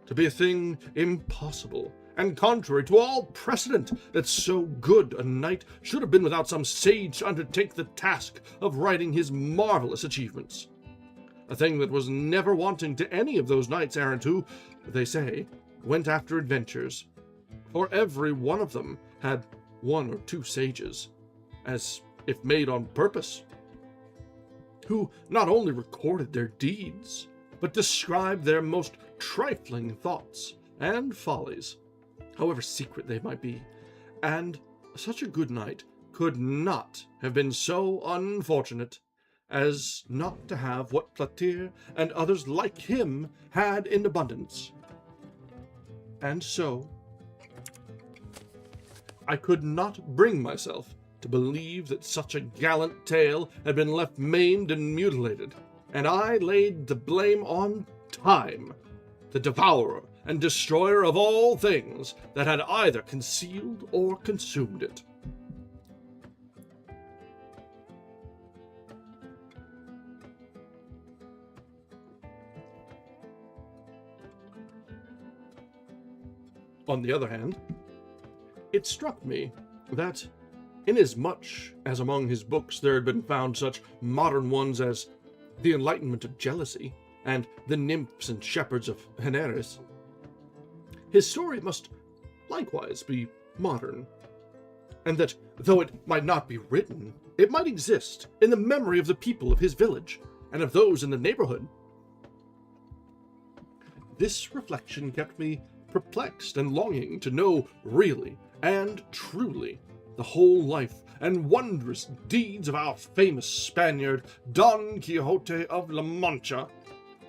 to be a thing impossible and contrary to all precedent that so good a knight should have been without some sage to undertake the task of writing his marvelous achievements. A thing that was never wanting to any of those knights errant who, they say, went after adventures, for every one of them had one or two sages, as if made on purpose, who not only recorded their deeds, but described their most trifling thoughts and follies, however secret they might be, and such a good knight could not have been so unfortunate as not to have what Platir and others like him had in abundance. And so, I could not bring myself to believe that such a gallant tale had been left maimed and mutilated, and I laid the blame on time, the devourer and destroyer of all things that had either concealed or consumed it. On the other hand, it struck me that, inasmuch as among his books there had been found such modern ones as The Enlightenment of Jealousy and The Nymphs and Shepherds of Heneres, his story must likewise be modern, and that, though it might not be written, it might exist in the memory of the people of his village and of those in the neighborhood. This reflection kept me perplexed and longing to know really and truly the whole life and wondrous deeds of our famous Spaniard, Don Quixote of La Mancha,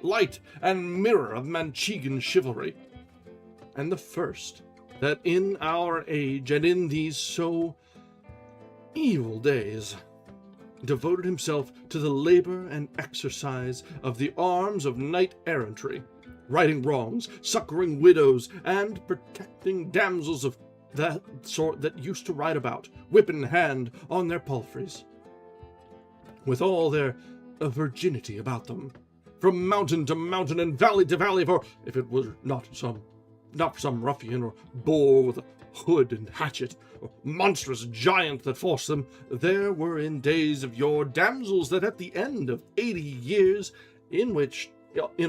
light and mirror of Manchegan chivalry, and the first that in our age and in these so evil days devoted himself to the labor and exercise of the arms of knight-errantry, righting wrongs, succoring widows, and protecting damsels of that sort that used to ride about, whip in hand, on their palfreys, with all their virginity about them, from mountain to mountain and valley to valley, for if it were not some ruffian or boor with a hood and hatchet, or monstrous giant that forced them, there were in days of yore damsels that at the end of 80 years, in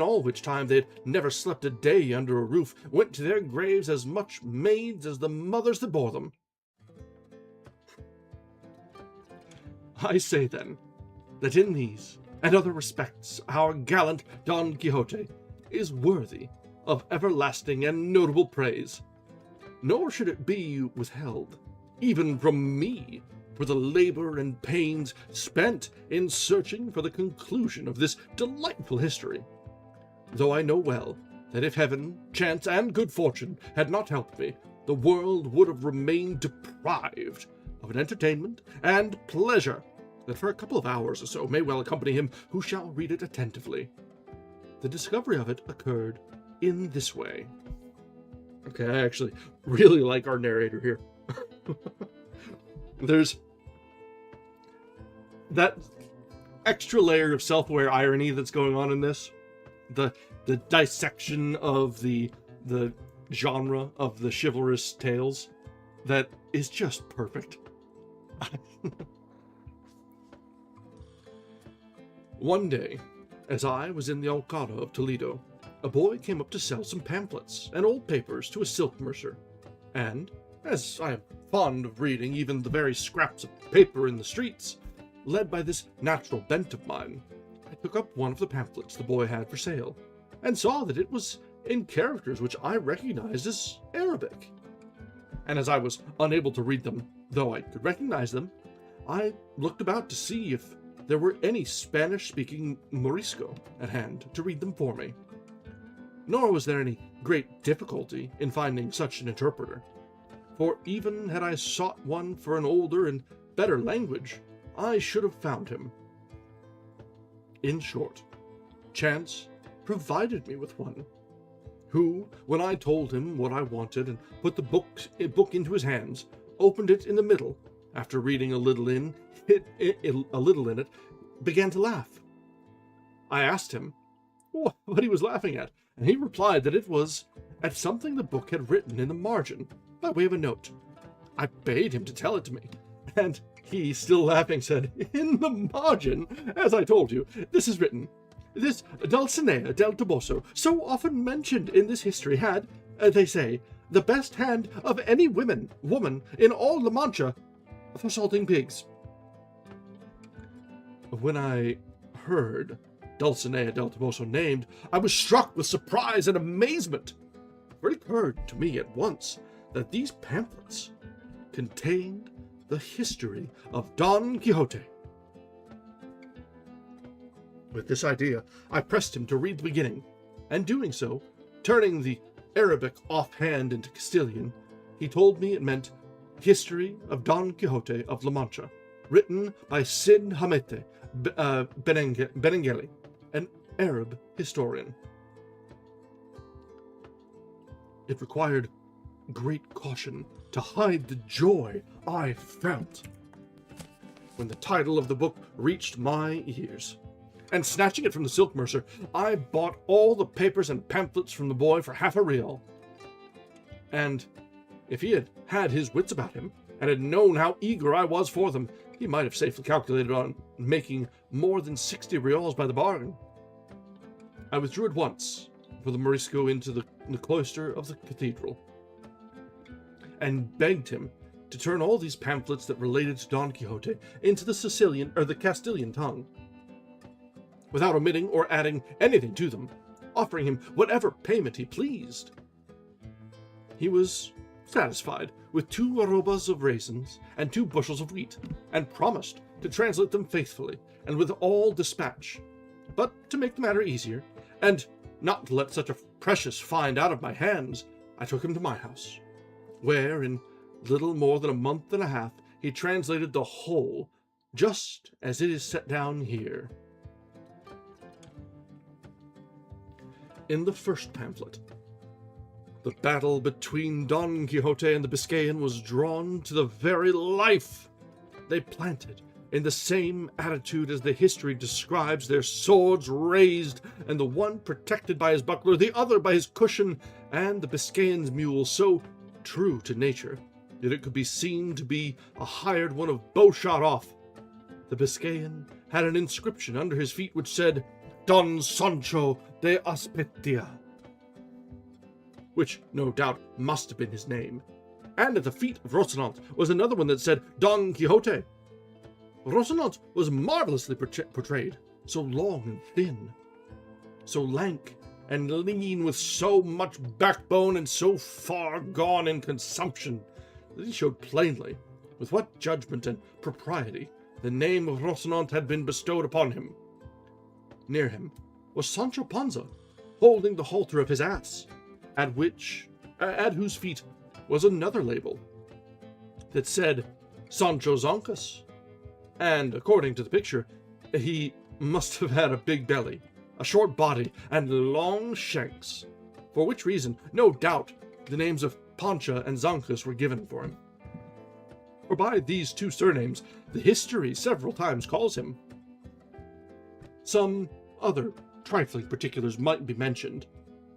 all which time they had never slept a day under a roof, went to their graves as much maids as the mothers that bore them. I say, then, that in these and other respects our gallant Don Quixote is worthy of everlasting and notable praise, nor should it be withheld, even from me, for the labor and pains spent in searching for the conclusion of this delightful history, though I know well that if heaven, chance, and good fortune had not helped me, the world would have remained deprived of an entertainment and pleasure that for a couple of hours or so may well accompany him who shall read it attentively. The discovery of it occurred in this way. Okay, I actually really like our narrator here. There's that extra layer of self-aware irony that's going on in this. The dissection of the genre of the chivalrous tales that is just perfect. One day, as I was in the Alcalá of Toledo, a boy came up to sell some pamphlets and old papers to a silk mercer, and, as I am fond of reading even the very scraps of paper in the streets, led by this natural bent of mine, I took up one of the pamphlets the boy had for sale, and saw that it was in characters which I recognized as Arabic. And as I was unable to read them, though I could recognize them, I looked about to see if there were any Spanish-speaking Morisco at hand to read them for me. Nor was there any great difficulty in finding such an interpreter, for even had I sought one for an older and better language, I should have found him. In short, chance provided me with one, who, when I told him what I wanted and put the book into his hands, opened it in the middle, after reading a little in it, began to laugh. I asked him what he was laughing at, and he replied that it was at something the book had written in the margin, by way of a note. I bade him to tell it to me, and he, still laughing, said, "In the margin, as I told you, this is written. This Dulcinea del Toboso, so often mentioned in this history, had, they say, the best hand of any woman in all La Mancha for salting pigs." When I heard Dulcinea del Toboso named, I was struck with surprise and amazement, for it occurred to me at once that these pamphlets contained the history of Don Quixote. With this idea, I pressed him to read the beginning, and doing so, turning the Arabic offhand into Castilian, he told me it meant History of Don Quixote of La Mancha, written by Cid Hamete Benengeli, an Arab historian. It required great caution to hide the joy I felt when the title of the book reached my ears. And snatching it from the silk mercer, I bought all the papers and pamphlets from the boy for half a real. And if he had had his wits about him, and had known how eager I was for them, he might have safely calculated on making more than 60 reals by the bargain. I withdrew at once for the Morisco into the cloister of the cathedral, and begged him to turn all these pamphlets that related to Don Quixote into the Castilian tongue, without omitting or adding anything to them, offering him whatever payment he pleased. He was satisfied with 2 arrobas of raisins and 2 bushels of wheat, and promised to translate them faithfully and with all dispatch. But to make the matter easier, and not to let such a precious find out of my hands, I took him to my house, where in little more than a month and a half he translated the whole, just as it is set down here. In the first pamphlet, the battle between Don Quixote and the Biscayan was drawn to the very life. They planted in the same attitude as the history describes, their swords raised, and the one protected by his buckler, the other by his cushion, and the Biscayan's mule so true to nature that it could be seen to be a hired one of bowshot off. The Biscayan had an inscription under his feet which said, "Don Sancho de Azpeitia," which no doubt must have been his name. And at the feet of Rocinante was another one that said, "Don Quixote." Rocinante was marvelously portrayed, so long and thin, so lank and lean, with so much backbone and so far gone in consumption, that he showed plainly with what judgment and propriety the name of Rocinante had been bestowed upon him. Near him was Sancho Panza, holding the halter of his ass, at whose feet was another label that said Sancho Zancas, and according to the picture, he must have had a big belly, a short body, and long shanks, for which reason, no doubt, the names of Pancha and Zancas were given for him. For by these two surnames the history several times calls him. Some other trifling particulars might be mentioned,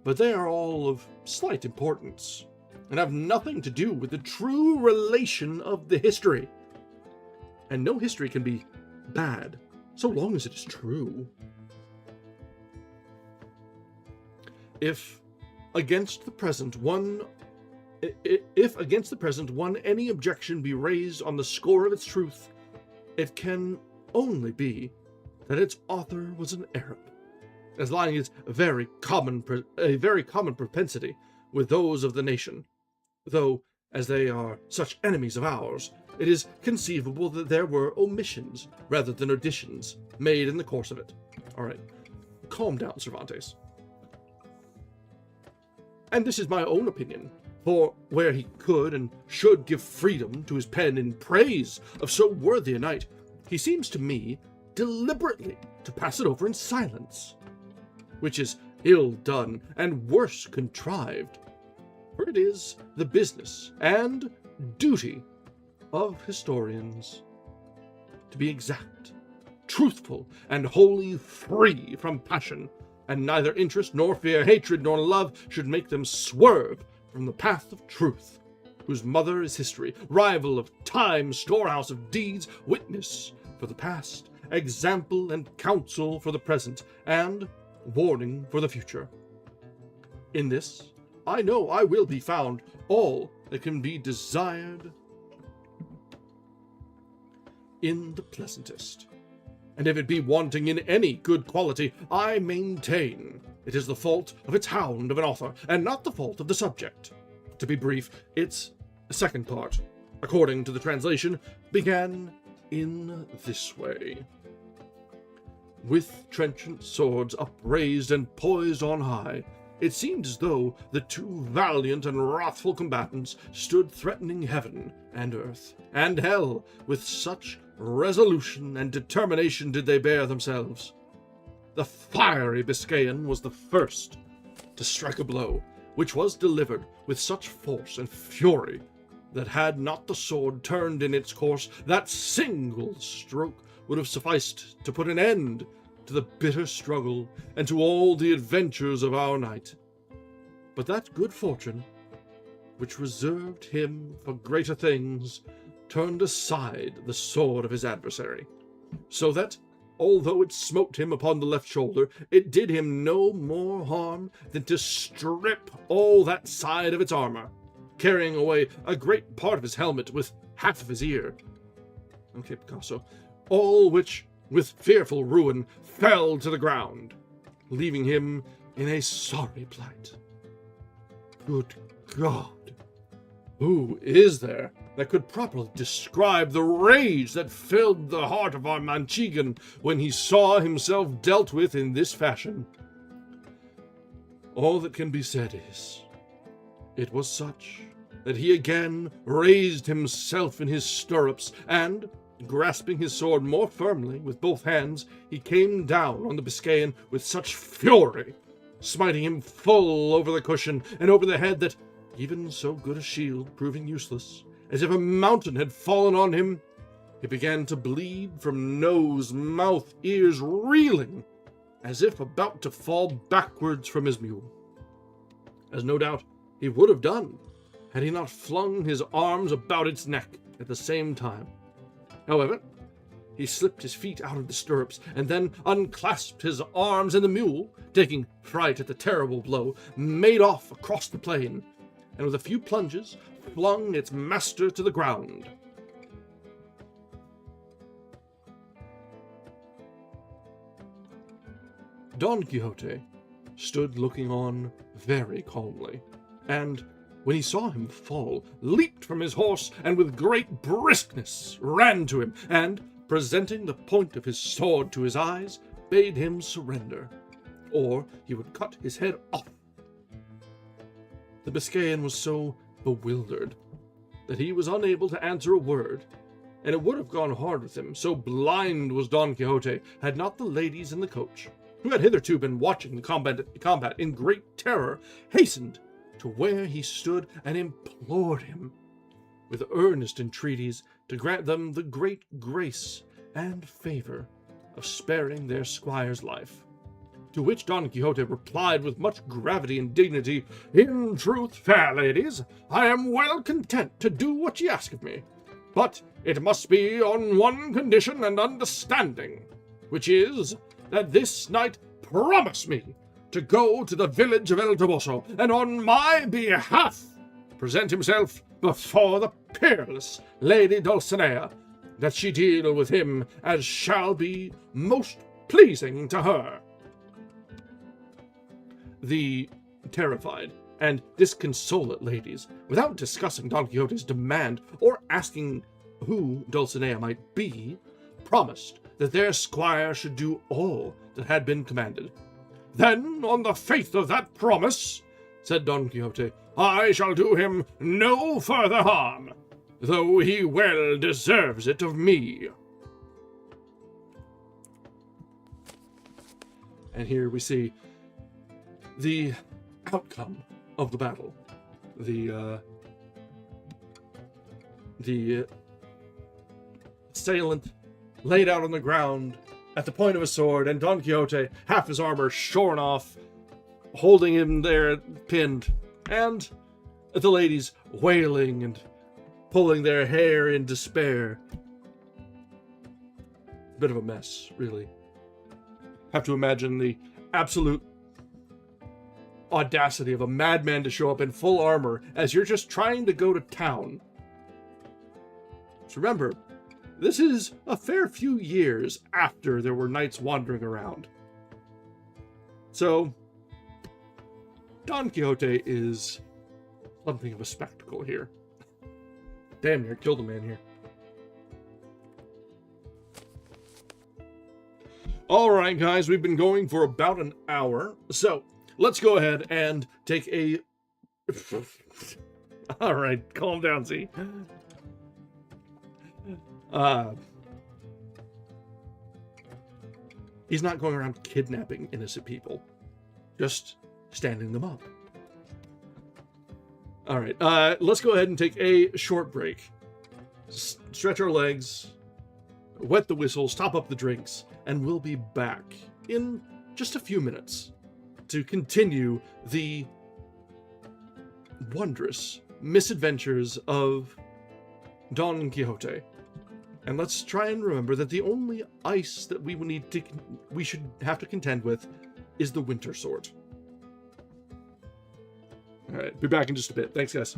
but they are all of slight importance, and have nothing to do with the true relation of the history. And no history can be bad, so long as it is true. If against the present one any objection be raised on the score of its truth, it can only be that its author was an Arab, as lying is a very common propensity with those of the nation, though, as they are such enemies of ours, it is conceivable that there were omissions, rather than additions, made in the course of it. All right, calm down, Cervantes. And this is my own opinion, for where he could and should give freedom to his pen in praise of so worthy a knight, he seems to me deliberately to pass it over in silence, which is ill done and worse contrived, for it is the business and duty of historians to be exact, truthful, and wholly free from passion, and neither interest nor fear, hatred nor love should make them swerve from the path of truth, whose mother is history, rival of time, storehouse of deeds, witness for the past, example and counsel for the present, and warning for the future. In this, I know I will be found all that can be desired in the pleasantest. And if it be wanting in any good quality, I maintain it is the fault of its hound of an author, and not the fault of the subject. To be brief, its second part, according to the translation, began in this way. With trenchant swords upraised and poised on high, it seemed as though the two valiant and wrathful combatants stood threatening heaven and earth and hell with such resolution and determination did they bear themselves. The fiery Biscayan was the first to strike a blow, which was delivered with such force and fury that had not the sword turned in its course, that single stroke would have sufficed to put an end to the bitter struggle and to all the adventures of our knight. But that good fortune, which reserved him for greater things, turned aside the sword of his adversary, so that, although it smote him upon the left shoulder, it did him no more harm than to strip all that side of its armor, carrying away a great part of his helmet with half of his ear. Okay, Picasso. All which, with fearful ruin, fell to the ground, leaving him in a sorry plight. Good God! Who is there that could properly describe the rage that filled the heart of our Manchegan when he saw himself dealt with in this fashion? All that can be said is, it was such that he again raised himself in his stirrups, and, grasping his sword more firmly with both hands, he came down on the Biscayan with such fury, smiting him full over the cushion and over the head, that even so good a shield proving useless, as if a mountain had fallen on him, he began to bleed from nose, mouth, ears, reeling, as if about to fall backwards from his mule, as no doubt he would have done, had he not flung his arms about its neck at the same time. However, he slipped his feet out of the stirrups, and then unclasped his arms, and the mule, taking fright at the terrible blow, made off across the plain, and with a few plunges flung its master to the ground. Don Quixote stood looking on very calmly, and, when he saw him fall, leaped from his horse, and with great briskness ran to him, and, presenting the point of his sword to his eyes, bade him surrender, or he would cut his head off. The Biscayan was so bewildered that he was unable to answer a word, and it would have gone hard with him, so blind was Don Quixote, had not the ladies in the coach, who had hitherto been watching the combat in great terror, hastened to where he stood and implored him, with earnest entreaties, to grant them the great grace and favor of sparing their squire's life. To which Don Quixote replied with much gravity and dignity, "In truth, fair ladies, I am well content to do what ye ask of me, but it must be on one condition and understanding, which is that this knight promise me to go to the village of El Toboso, and on my behalf present himself before the peerless Lady Dulcinea, that she deal with him as shall be most pleasing to her." The terrified and disconsolate ladies, without discussing Don Quixote's demand or asking who Dulcinea might be, promised that their squire should do all that had been commanded. "Then, on the faith of that promise," said Don Quixote, "I shall do him no further harm, though he well deserves it of me." And here we see the outcome of the battle. The assailant laid out on the ground at the point of a sword, and Don Quixote, half his armor shorn off, holding him there pinned, and the ladies wailing and pulling their hair in despair. Bit of a mess, really. Have to imagine the absolute audacity of a madman to show up in full armor as you're just trying to go to town. So remember, this is a fair few years after there were knights wandering around. So, Don Quixote is something of a spectacle here. Damn near killed a man here. Alright guys, we've been going for about an hour, so let's go ahead and take a... Alright, calm down, Z. He's not going around kidnapping innocent people, just standing them up. Alright, let's go ahead and take a short break. Stretch our legs, wet the whistles, top up the drinks, and we'll be back in just a few minutes to continue the wondrous misadventures of Don Quixote. And let's try and remember that the only ice that we should have to contend with is the winter sort. All right, be back in just a bit. Thanks, guys.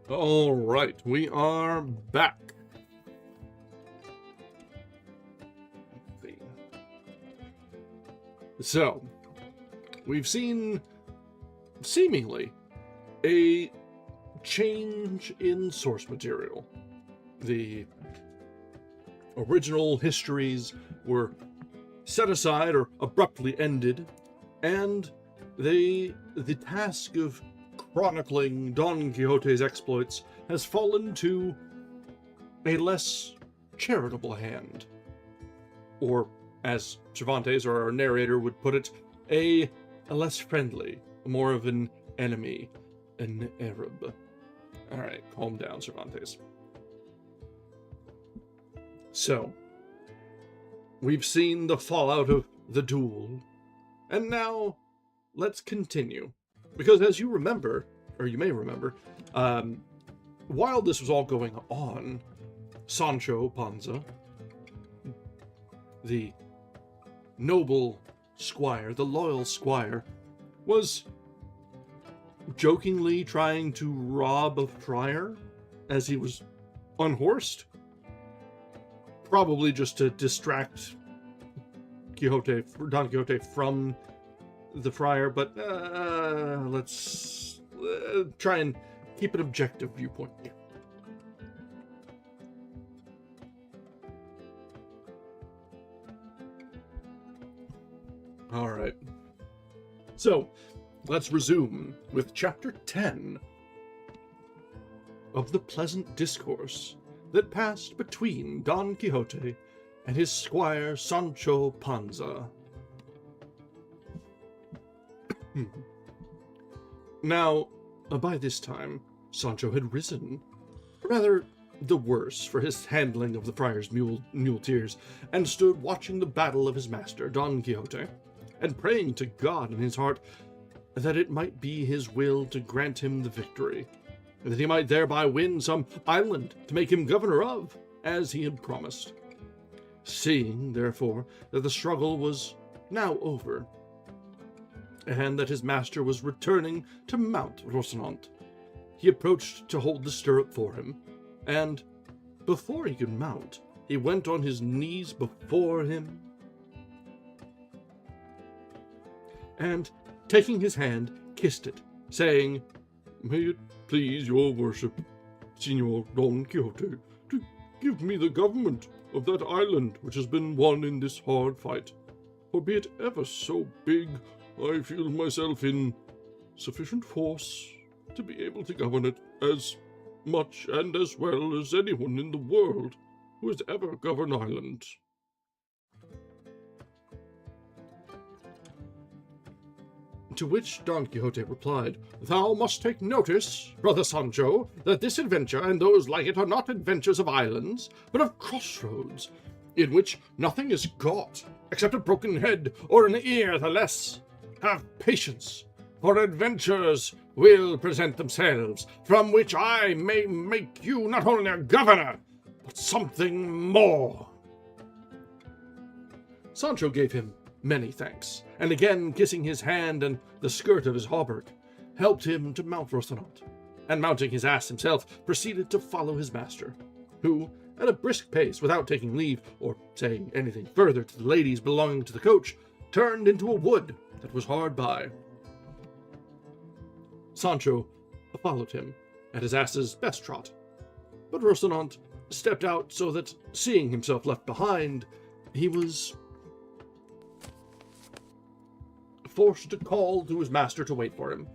All right, we are back. So, we've seen seemingly a change in source material. The original histories were set aside or abruptly ended, and the task of chronicling Don Quixote's exploits has fallen to a less charitable hand. Or, as Cervantes or our narrator would put it, a less friendly, more of an enemy, an Arab. Alright, calm down, Cervantes. So, we've seen the fallout of the duel, and now let's continue. Because as you remember, or you may remember, while this was all going on, Sancho Panza, the noble squire, the loyal squire, was jokingly trying to rob a friar as he was unhorsed. Probably just to distract Don Quixote from the friar, but let's try and keep an objective viewpoint here. All right. So, let's resume with Chapter 10 of the pleasant discourse that passed between Don Quixote and his squire Sancho Panza. Now, by this time, Sancho had risen, rather the worse for his handling of the friar's muleteers, and stood watching the battle of his master, Don Quixote, and praying to God in his heart that it might be his will to grant him the victory, and that he might thereby win some island to make him governor of, as he had promised. Seeing, therefore, that the struggle was now over, and that his master was returning to mount Rocinante, he approached to hold the stirrup for him, and, before he could mount, he went on his knees before him, and, taking his hand, kissed it, saying, "May it please your worship, Señor Don Quixote, to give me the government of that island which has been won in this hard fight. For be it ever so big, I feel myself in sufficient force to be able to govern it as much and as well as anyone in the world who has ever governed islands." To which Don Quixote replied, "Thou must take notice, brother Sancho, that this adventure and those like it are not adventures of islands, but of crossroads, in which nothing is got, except a broken head or an ear the less. Have patience, for adventures will present themselves, from which I may make you not only a governor, but something more." Sancho gave him many thanks, and again kissing his hand and the skirt of his hauberk, helped him to mount Rocinante, and mounting his ass himself, proceeded to follow his master, who, at a brisk pace, without taking leave, or saying anything further to the ladies belonging to the coach, turned into a wood that was hard by. Sancho followed him at his ass's best trot, but Rocinante stepped out so that, seeing himself left behind, he was forced to call to his master to wait for him.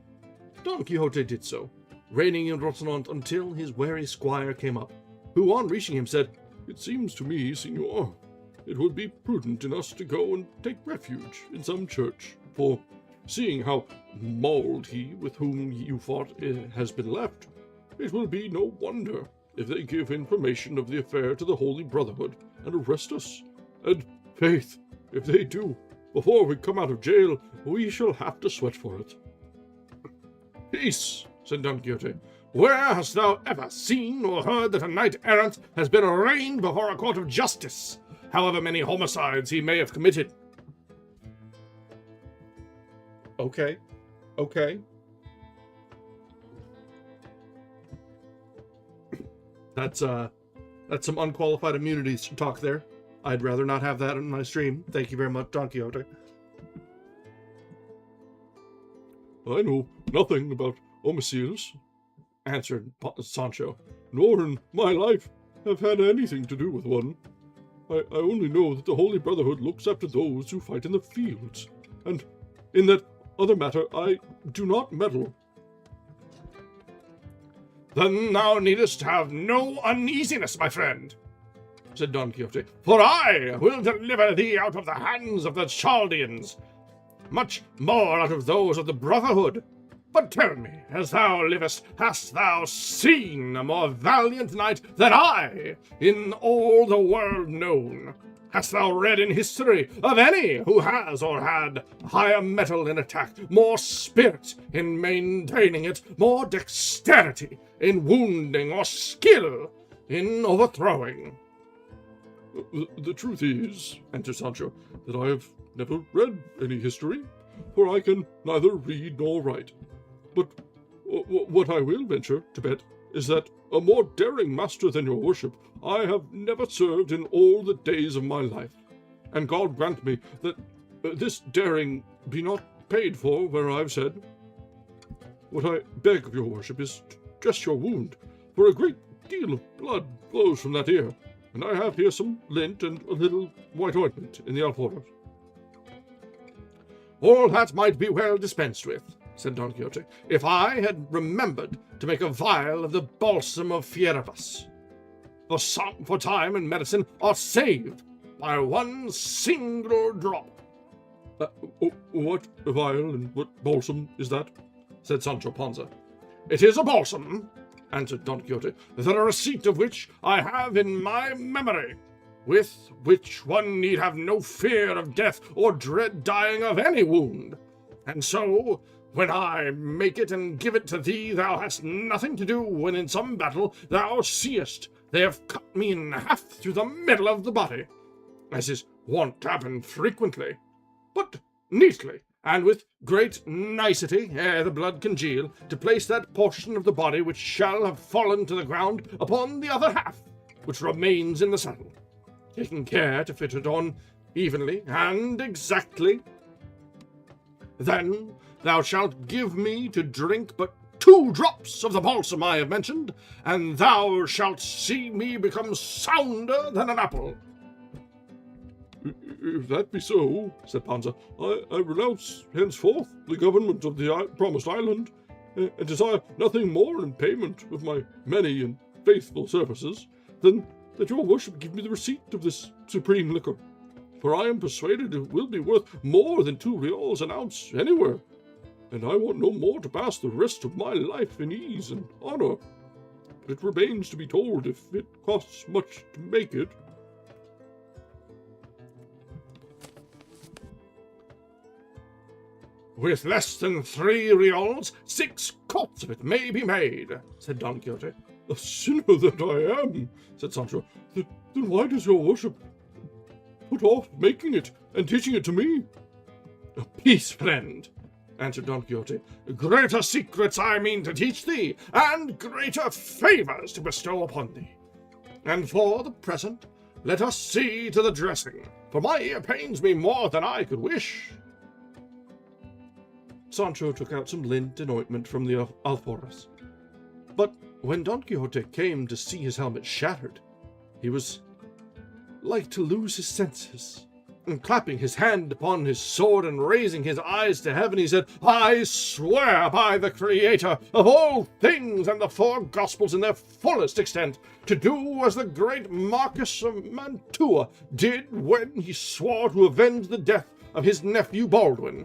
Don Quixote did so, reining in Rocinante until his wary squire came up, who on reaching him said, "It seems to me, Signor, it would be prudent in us to go and take refuge in some church, for, seeing how mauled he with whom you fought has been left, it will be no wonder if they give information of the affair to the Holy Brotherhood and arrest us. And, faith, if they do, before we come out of jail, we shall have to sweat for it." "Peace," said Don Quixote. "Where hast thou ever seen or heard that a knight-errant has been arraigned before a court of justice, however many homicides he may have committed?" Okay. That's some unqualified immunities talk there. I'd rather not have that in my stream. Thank you very much, Don Quixote.
I know nothing about homicides, answered Sancho, nor in my life have had anything to do with one. I only know that the Holy Brotherhood looks after those who fight in the fields, and in that other matter I do not meddle.
Then thou needest have no uneasiness, my friend, said Don Quixote, for I will deliver thee out of the hands of the Chaldeans, much more out of those of the Brotherhood. But tell me, as thou livest, hast thou seen a more valiant knight than I in all the world known? Hast thou read in history of any who has or had higher mettle in attack, more spirit in maintaining it, more dexterity in wounding, or skill in overthrowing?
The truth is, answered Sancho, that I have never read any history, for I can neither read nor write. But what I will venture to bet is that a more daring master than your worship I have never served in all the days of my life. And God grant me that this daring be not paid for where I've said. What I beg of your worship is to dress your wound, for a great deal of blood flows from that ear, and I have here some lint and a little white ointment in the alforjas.
All that might be well dispensed with, said Don Quixote, if I had remembered to make a vial of the balsam of Fierabas. For time and medicine are saved by one single drop.
What vial and what balsam is that?
Said Sancho Panza.
It is a balsam, answered Don Quixote, the receipt of which I have in my memory, with which one need have no fear of death or dread dying of any wound. And so, when I make it and give it to thee, thou hast nothing to do when in some battle thou seest they have cut me in half through the middle of the body, as is wont to happen frequently, but neatly, and with great nicety, ere the blood congeal, to place that portion of the body which shall have fallen to the ground upon the other half, which remains in the saddle, taking care to fit it on evenly and exactly. Then thou shalt give me to drink but 2 drops of the balsam I have mentioned, and thou shalt see me become sounder than an apple.
If that be so, said Panza, I renounce henceforth the government of the promised island, and desire nothing more in payment of my many and faithful services than that your worship give me the receipt of this supreme liquor, for I am persuaded it will be worth more than 2 reals an ounce anywhere, and I want no more to pass the rest of my life in ease and honor. But it remains to be told if it costs much to make it.
With less than 3 reals, 6 quarts of it may be made, said Don Quixote.
A sinner that I am, said Sancho. Then why does your worship put off making it and teaching it to me?
Peace, friend, answered Don Quixote. Greater secrets I mean to teach thee, and greater favors to bestow upon thee. And for the present, let us see to the dressing, for my ear pains me more than I could wish.
Sancho took out some lint and ointment from the alforjas. But when Don Quixote came to see his helmet shattered, he was like to lose his senses. And clapping his hand upon his sword and raising his eyes to heaven, he said, I swear by the Creator of all things and the 4 Gospels in their fullest extent, to do as the great Marquis of Mantua did when he swore to avenge the death of his nephew Baldwin.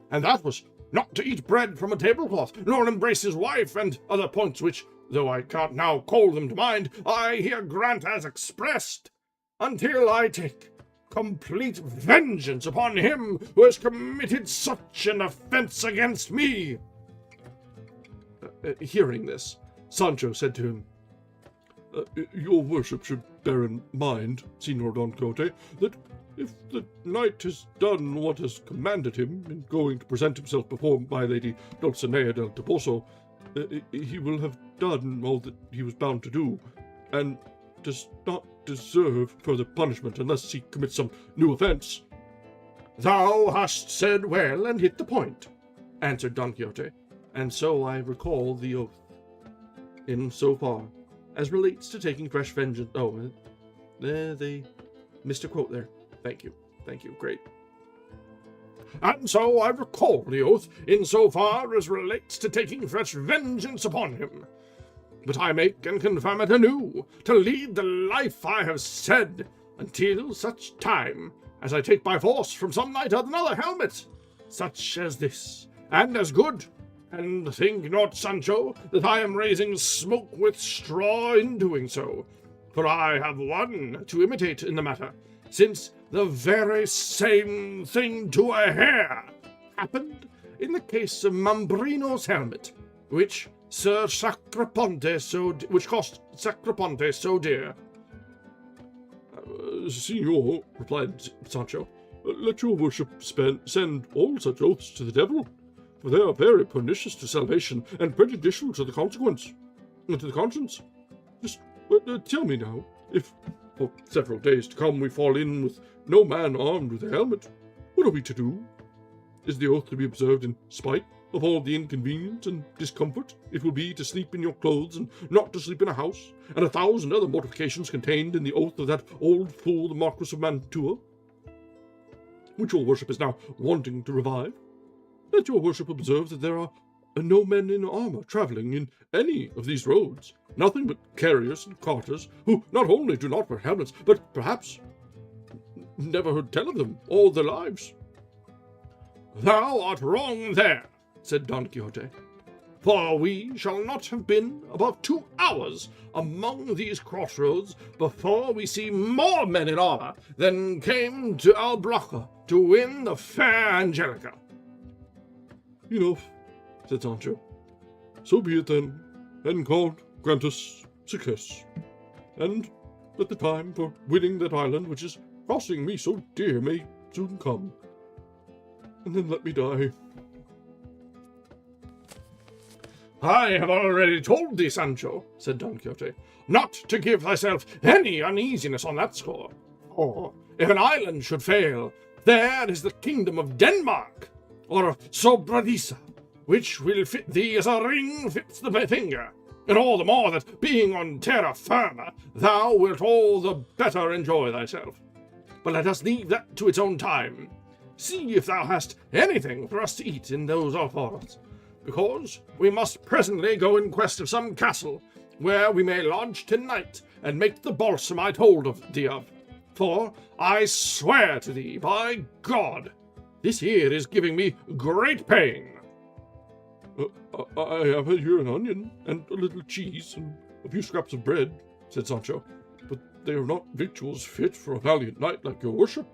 And that was not to eat bread from a tablecloth, nor embrace his wife, and other points which, though I can't now call them to mind, I here grant as expressed, until I take complete vengeance upon him who has committed such an offense against me. Hearing this, Sancho said to him,
Your worship should bear in mind, Señor Don Quixote, that if the knight has done what is commanded him in going to present himself before my lady Dulcinea del Toboso, he will have done all that he was bound to do, and does not deserve further punishment unless he commits some new offense."
"Thou hast said well and hit the point," answered Don Quixote, "and so I recall the oath. In so far as relates to taking fresh vengeance..." Oh, they missed a quote there. Thank you, great.
"And so I recall the oath in so far as relates to taking fresh vengeance upon him. But I make and confirm it anew, to lead the life I have said, until such time as I take by force from some knight another helmet, such as this, and as good. And think not, Sancho, that I am raising smoke with straw in doing so, for I have one to imitate in the matter, since the very same thing to a hair happened in the case of Mambrino's helmet, which cost Sacriponte so dear."
"Signor," replied Sancho, "let your worship send all such oaths to the devil, for they are very pernicious to salvation and prejudicial to the conscience. Just tell me now, if for several days to come we fall in with no man armed with a helmet, what are we to do? Is the oath to be observed in spite of all the inconvenience and discomfort it will be to sleep in your clothes and not to sleep in a house, and 1,000 other mortifications contained in the oath of that old fool the Marquis of Mantua, which your worship is now wanting to revive? Let your worship observe that there are no men in armour travelling in any of these roads, nothing but carriers and carters, who not only do not wear helmets, but perhaps never heard tell of them all their lives."
"Thou art wrong there," said Don Quixote, "for we shall not have been above 2 hours among these crossroads before we see more men in armour than came to Albraca to win the fair Angelica."
"Enough," said Sancho. "So be it then, and God grant us success, and that the time for winning that island which is costing me so dear may soon come, and then let me die."
"I have already told thee, Sancho," said Don Quixote, "not to give thyself any uneasiness on that score. For if an island should fail, there is the kingdom of Denmark, or Sobradisa, which will fit thee as a ring fits the finger, and all the more that, being on terra firma, thou wilt all the better enjoy thyself. But let us leave that to its own time. See if thou hast anything for us to eat in those Alforas, because we must presently go in quest of some castle, where we may lodge tonight and make the balsam I told thee of. For I swear to thee, by God, this here is giving me great pain."
I have here an onion, and a little cheese, and a few scraps of bread," said Sancho, "but they are not victuals fit for a valiant knight like your worship."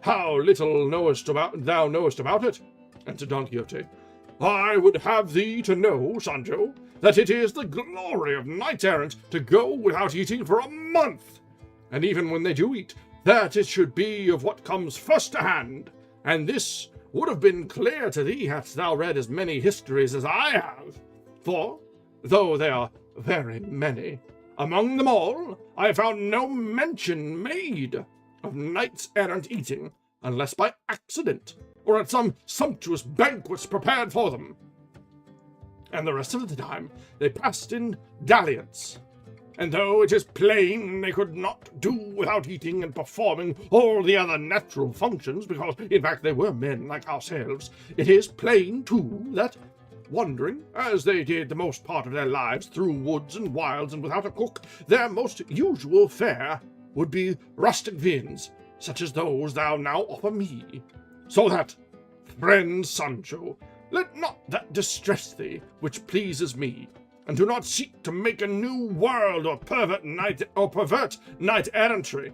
"How little thou knowest about it," answered Don Quixote. "I would have thee to know, Sancho, that it is the glory of knights-errant to go without eating for a month, and even when they do eat, that it should be of what comes first to hand, and this would have been clear to thee hadst thou read as many histories as I have, for, though they are very many, among them all I found no mention made of knights-errant eating, unless by accident, or at some sumptuous banquets prepared for them. And the rest of the time they passed in dalliance. And though it is plain they could not do without eating and performing all the other natural functions, because in fact they were men like ourselves, it is plain too that, wandering, as they did the most part of their lives, through woods and wilds and without a cook, their most usual fare would be rustic viands, such as those thou now offer me. So that, friend Sancho, let not that distress thee which pleases me, and do not seek to make a new world or pervert knight-errantry."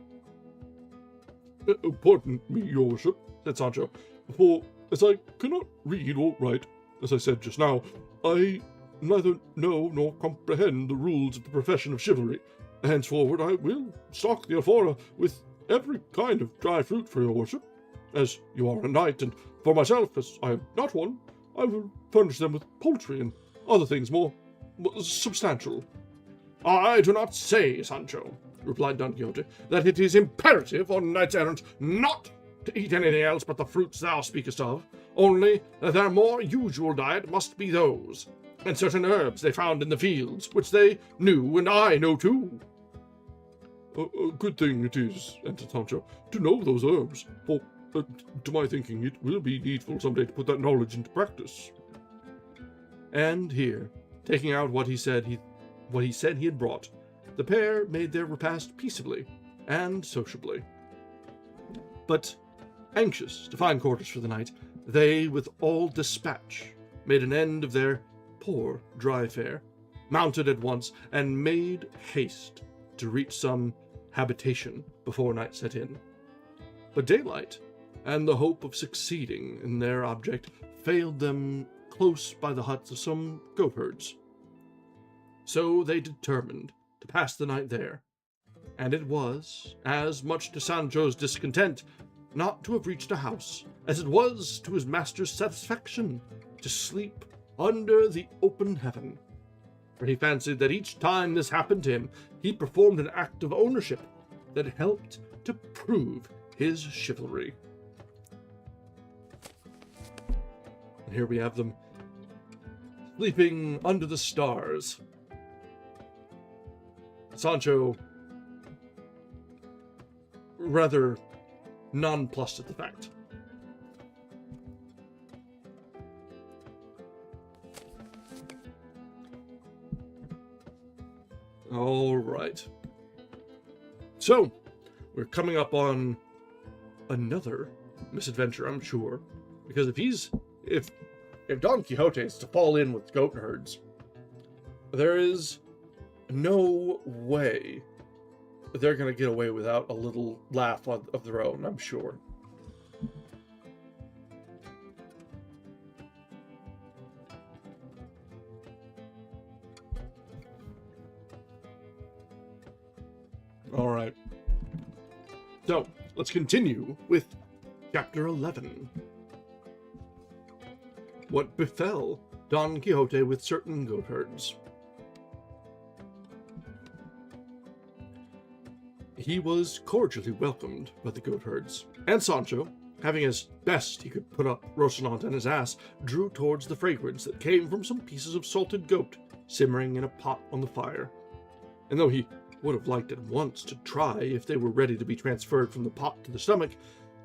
"Pardon me, your worship," said Sancho, "for as I cannot read or write, as I said just now, I neither know nor comprehend the rules of the profession of chivalry. Henceforward I will stock the Alfora with every kind of dry fruit for your worship, as you are a knight, and for myself, as I am not one, I will furnish them with poultry and other things more substantial."
I do not say, Sancho, replied Don Quixote, that it is imperative on knights errant not to eat anything else but the fruits thou speakest of, only that their more usual diet must be those, and certain herbs they found in the fields, which they knew, and I know too.
A good thing it is, answered Sancho, to know those herbs, for, to my thinking, it will be needful someday to put that knowledge into practice.
And here, taking out what he said he had brought, the pair made their repast peaceably and sociably. But, anxious to find quarters for the night, they, with all dispatch, made an end of their poor dry fare, mounted at once, and made haste to reach some habitation before night set in. But daylight, and the hope of succeeding in their object, failed them close by the huts of some goatherds. So they determined to pass the night there, and it was, as much to Sancho's discontent, not to have reached a house, as it was to his master's satisfaction to sleep under the open heaven. For he fancied that each time this happened to him, he performed an act of ownership that helped to prove his chivalry. And here we have them, sleeping under the stars. Sancho, rather nonplussed at the fact. All right. So, we're coming up on another misadventure, I'm sure, because if Don Quixote is to fall in with goat herds, there is no way they're going to get away without a little laugh of their own, I'm sure. All right. So, let's continue with Chapter 11. What befell Don Quixote with certain goatherds. He was cordially welcomed by the goatherds, and Sancho, having as best he could put up Rocinante and his ass, drew towards the fragrance that came from some pieces of salted goat simmering in a pot on the fire. And though he would have liked at once to try if they were ready to be transferred from the pot to the stomach,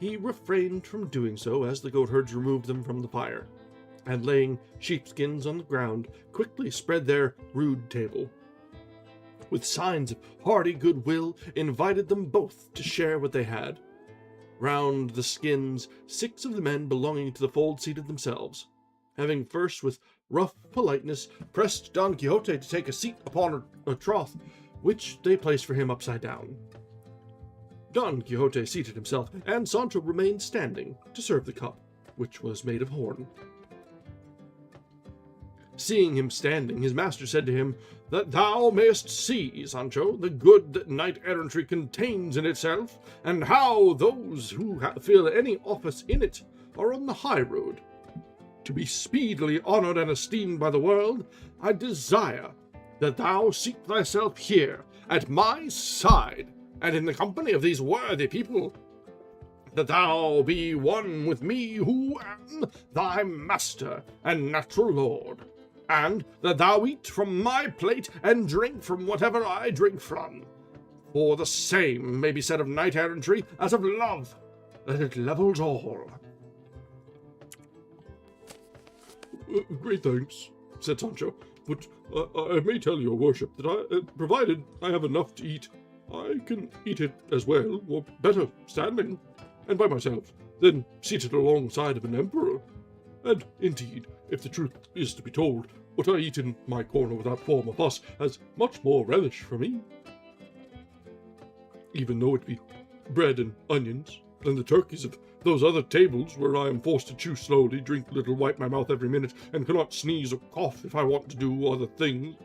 he refrained from doing so as the goatherds removed them from the fire, and laying sheepskins on the ground, quickly spread their rude table. With signs of hearty goodwill, invited them both to share what they had. Round the skins, 6 of the men belonging to the fold seated themselves, having first with rough politeness pressed Don Quixote to take a seat upon a trough, which they placed for him upside down. Don Quixote seated himself, and Sancho remained standing to serve the cup, which was made of horn. Seeing him standing, his master said to him, "That thou mayest see, Sancho, the good that knight-errantry contains in itself, and how those who fill any office in it are on the high road. To be speedily honoured and esteemed by the world, I desire that thou seat thyself here, at my side, and in the company of these worthy people, that thou be one with me who am thy master and natural lord, and that thou eat from my plate and drink from whatever I drink from. For the same may be said of knight-errantry as of love, that it levels all."
Great thanks, said Sancho, but I may tell your worship that provided I have enough to eat, I can eat it as well, or better, standing, and by myself, than seated alongside of an emperor. And, indeed, if the truth is to be told, what I eat in my corner without form or fuss has much more relish for me, even though it be bread and onions, than the turkeys of those other tables where I am forced to chew slowly, drink little, wipe my mouth every minute, and cannot sneeze or cough if I want to do other things,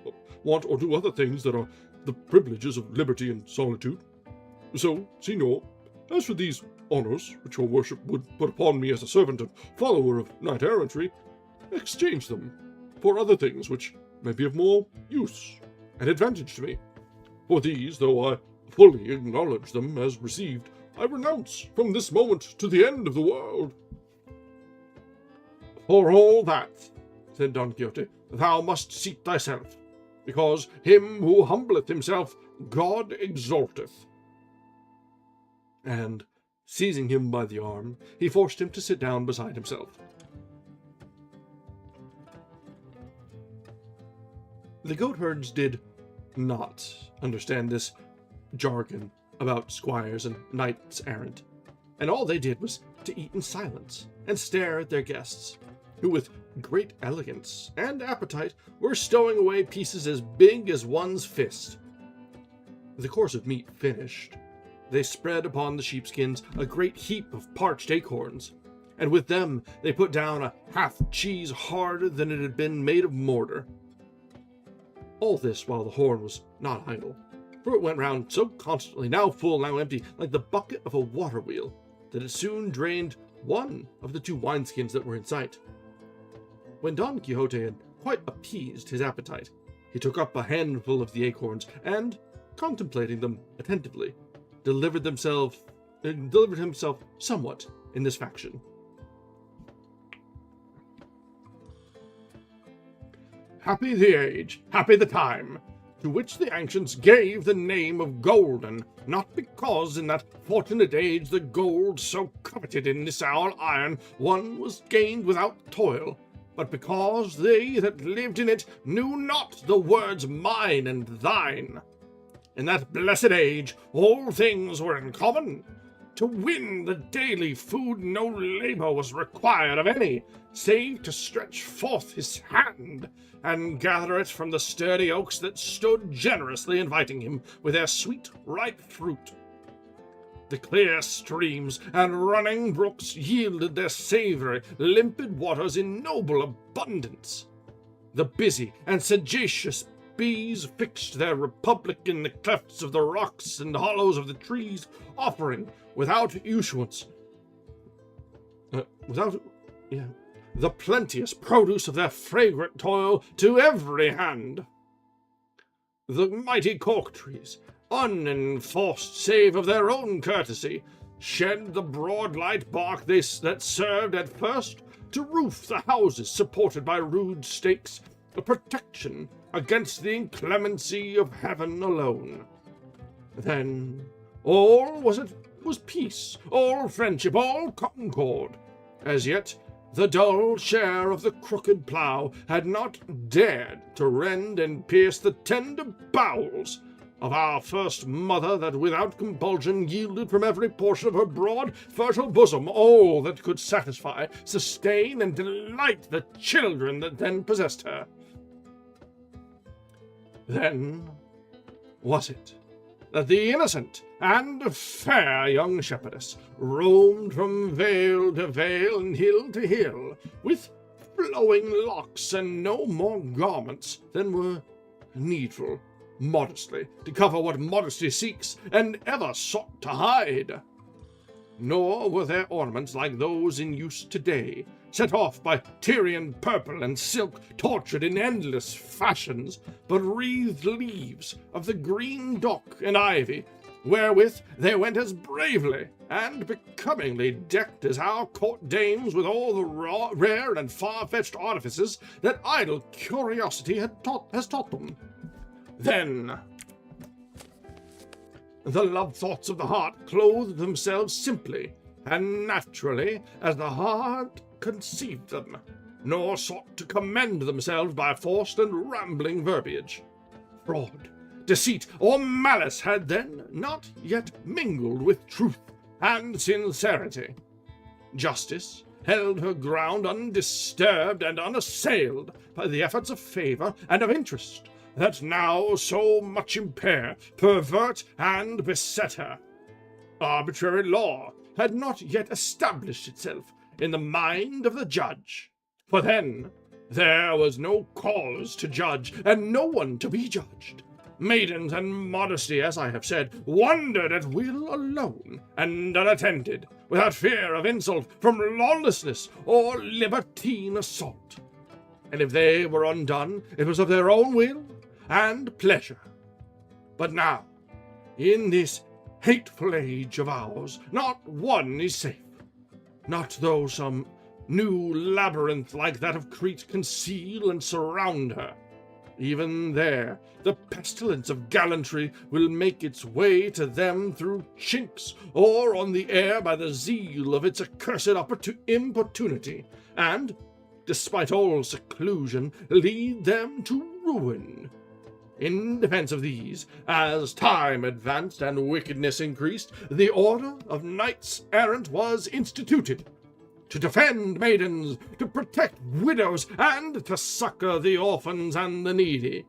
that are the privileges of liberty and solitude. So, Signor, as for these honours which your worship would put upon me as a servant and follower of knight-errantry, exchange them for other things which may be of more use an advantage to me. For these, though I fully acknowledge them as received, I renounce from this moment to the end of the world."
"For all that," said Don Quixote, "thou must seat thyself, because him who humbleth himself God exalteth."
And, seizing him by the arm, he forced him to sit down beside himself. The goatherds did not understand this jargon about squires and knights errant, and all they did was to eat in silence and stare at their guests, who with great elegance and appetite were stowing away pieces as big as one's fist. The course of meat finished, they spread upon the sheepskins a great heap of parched acorns, and with them they put down a half-cheese harder than it had been made of mortar. All this while the horn was not idle, for it went round so constantly, now full, now empty, like the bucket of a water wheel, that it soon drained one of the 2 wineskins that were in sight. When Don Quixote had quite appeased his appetite, he took up a handful of the acorns, and, contemplating them attentively, delivered himself somewhat in this fashion.
"Happy the age, happy the time, to which the ancients gave the name of golden, not because in that fortunate age the gold so coveted in this our iron one was gained without toil, but because they that lived in it knew not the words mine and thine. In that blessed age all things were in common. To win the daily food no labor was required of any, save to stretch forth his hand and gather it from the sturdy oaks that stood generously inviting him with their sweet ripe fruit. The clear streams and running brooks yielded their savory, limpid waters in noble abundance. The busy and sagacious bees fixed their republic in the clefts of the rocks and hollows of the trees, offering, without issuance, the plenteous produce of their fragrant toil to every hand. The mighty cork trees, unenforced save of their own courtesy, shed the broad light bark that served at first to roof the houses supported by rude stakes, a protection against the inclemency of heaven alone. Then all was peace, all friendship, all concord. As yet the dull share of the crooked plough had not dared to rend and pierce the tender bowels of our first mother, that without compulsion yielded from every portion of her broad, fertile bosom all that could satisfy, sustain, and delight the children that then possessed her. Then was it that the innocent and fair young shepherdess roamed from vale to vale and hill to hill, with flowing locks and no more garments than were needful, modestly to cover what modesty seeks and ever sought to hide. Nor were their ornaments like those in use today, set off by Tyrian purple and silk, tortured in endless fashions, but wreathed leaves of the green dock and ivy, wherewith they went as bravely and becomingly decked as our court dames with all the rare and far-fetched artifices that idle curiosity has taught them. Then the love thoughts of the heart clothed themselves simply and naturally as the heart conceived them, nor sought to commend themselves by forced and rambling verbiage. Fraud, deceit, or malice had then not yet mingled with truth and sincerity. Justice held her ground undisturbed and unassailed by the efforts of favor and of interest that now so much impair, pervert, and beset her. Arbitrary law had not yet established itself in the mind of the judge, for then there was no cause to judge, and no one to be judged. Maidens and modesty, as I have said, wandered at will alone and unattended, without fear of insult from lawlessness or libertine assault. And if they were undone, it was of their own will, and pleasure. But now, in this hateful age of ours, not one is safe. Not though some new labyrinth like that of Crete conceal and surround her. Even there, the pestilence of gallantry will make its way to them through chinks, or on the air by the zeal of its accursed importunity, and, despite all seclusion, lead them to ruin. In defense of these, as time advanced and wickedness increased, the order of knights errant was instituted, to defend maidens, to protect widows, and to succor the orphans and the needy.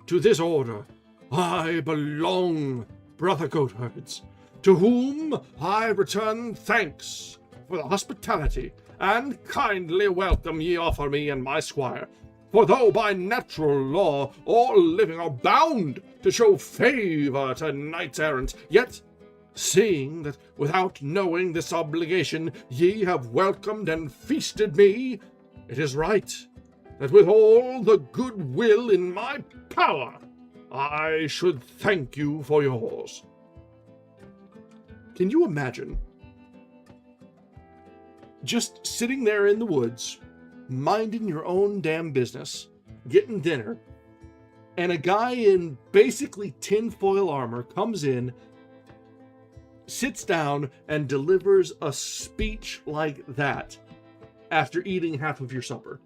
To this order I belong, brother goatherds, to whom I return thanks for the hospitality and kindly welcome ye offer me and my squire. For though by natural law all living are bound to show favour to knights errant, yet seeing that without knowing this obligation ye have welcomed and feasted me, it is right that with all the good will in my power I should thank you for yours.
Can you imagine just sitting there in the woods, minding your own damn business, getting dinner, and a guy in basically tinfoil armor comes in, sits down, and delivers a speech like that after eating half of your supper?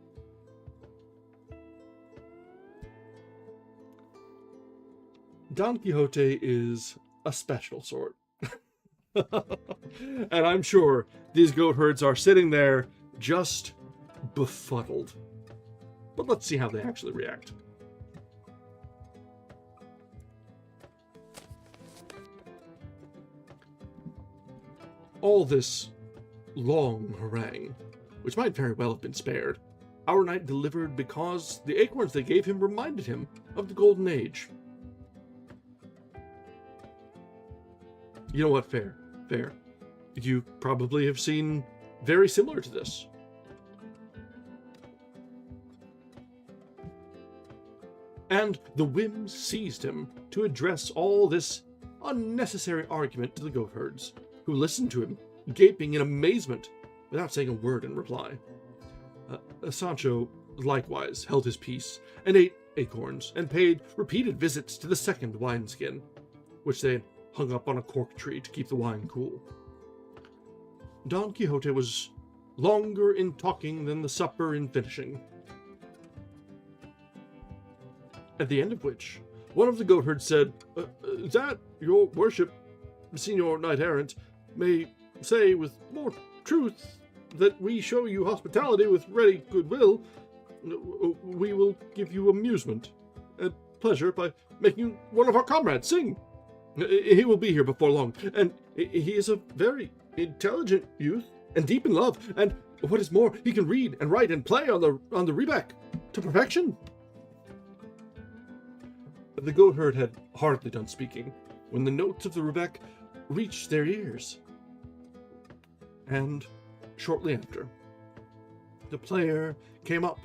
Don Quixote is a special sort. And I'm sure these goatherds are sitting there just befuddled. But let's see how they actually react. All this long harangue, which might very well have been spared, our knight delivered because the acorns they gave him reminded him of the Golden Age. You know what? Fair. You probably have seen very similar to this. And the whim seized him to address all this unnecessary argument to the goatherds, who listened to him, gaping in amazement, without saying a word in reply. Sancho likewise held his peace, and ate acorns, and paid repeated visits to the second wineskin, which they hung up on a cork tree to keep the wine cool. Don Quixote was longer in talking than the supper in finishing, at the end of which one of the goatherds said, "That your worship, Signor Knight-errant, may say with more truth that we show you hospitality with ready goodwill, we will give you amusement and pleasure by making one of our comrades sing. He will be here before long, and he is a very intelligent youth and deep in love, and what is more, he can read and write and play on the rebec to perfection." The goatherd had hardly done speaking when the notes of the rebec reached their ears. And shortly after, the player came up,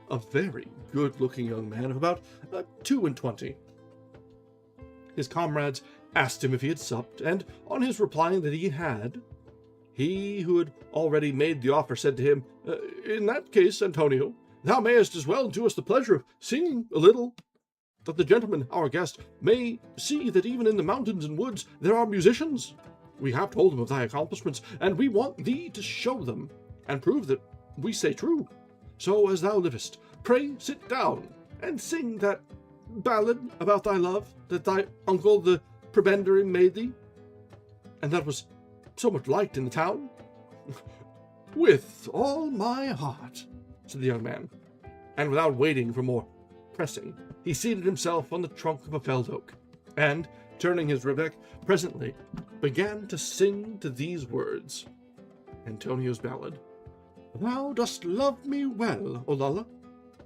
a very good-looking young man of about 22. His comrades asked him if he had supped, and on his replying that he had, he who had already made the offer said to him, "In that case, Antonio, thou mayest as well do us the pleasure of singing a little, that the gentleman, our guest, may see that even in the mountains and woods there are musicians. We have told him of thy accomplishments, and we want thee to show them, and prove that we say true. So as thou livest, pray sit down, and sing that ballad about thy love that thy uncle the prebendary made thee, and that was so much liked in the town." "With all my heart," said the young man, and without waiting for more pressing, he seated himself on the trunk of a felled oak, and, turning his rebec, presently began to sing to these words, Antonio's ballad. "Thou dost love me well, Olalla.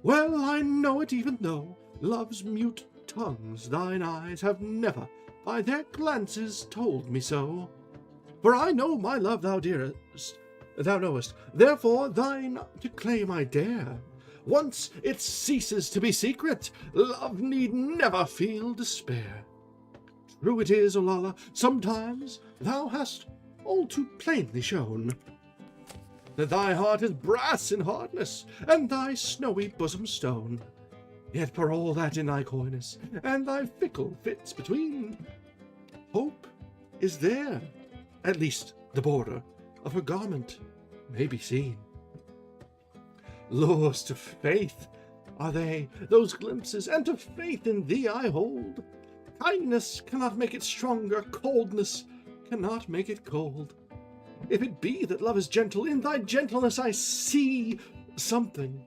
Well I know it, even though love's mute tongues thine eyes have never by their glances told me so. For I know my love thou dearest, thou knowest, therefore thine to claim I dare. once it ceases to be secret, love need never feel despair. True it is, Olalla, sometimes thou hast all too plainly shown that thy heart is brass in hardness, and thy snowy bosom stone. Yet for all that in thy coyness, and thy fickle fits between, hope is there, at least the border of her garment may be seen. Lures to faith are they, those glimpses, and to faith in thee I hold. Kindness cannot make it stronger, coldness cannot make it cold. If it be that love is gentle, in thy gentleness I see something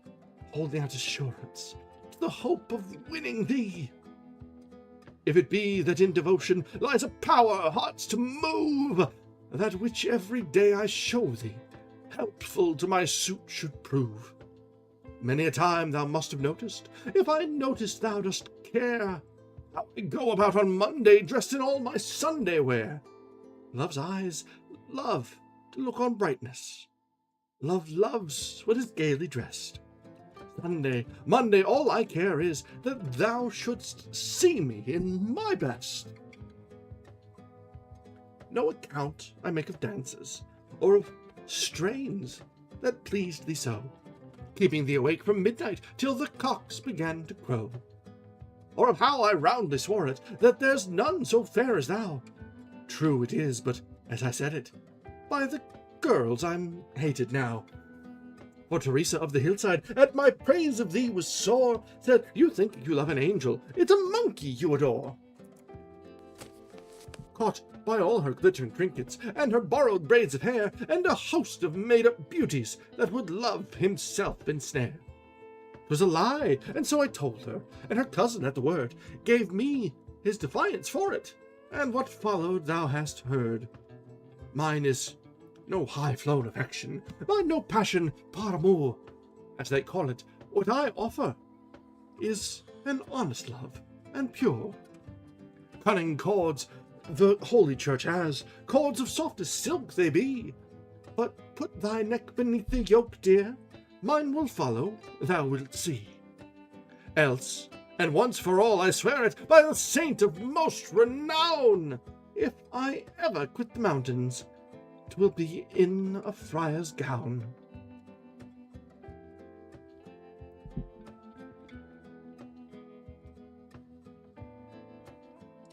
holding out assurance to the hope of winning thee. If it be that in devotion lies a power hearts to move, that which every day I show thee, helpful to my suit should prove. Many a time thou must have noticed, if I noticed thou dost care, how I go about on Monday dressed in all my Sunday wear. Love's eyes love to look on brightness. Love loves what is gaily dressed. Sunday, Monday, all I care is that thou shouldst see me in my best. No account I make of dances, or of strains that pleased thee so, keeping thee awake from midnight till the cocks began to crow. Or of how I roundly swore it, that there's none so fair as thou. True it is, but, as I said it, by the girls I'm hated now. For Teresa of the hillside at my praise of thee was sore, said, you think you love an angel, it's a monkey you adore. Caught by all her glittering trinkets, and her borrowed braids of hair, and a host of made-up beauties that would love himself ensnare. 'Twas a lie, and so I told her, and her cousin at the word gave me his defiance for it, and what followed thou hast heard. Mine is no high-flown affection, mine no passion par amour, as they call it. What I offer is an honest love, and pure. Cunning cords the Holy Church has, cords of softest silk they be. But put thy neck beneath the yoke, dear, mine will follow, thou wilt see. Else, and once for all I swear it, by the saint of most renown, if I ever quit the mountains, 'twill be in a friar's gown.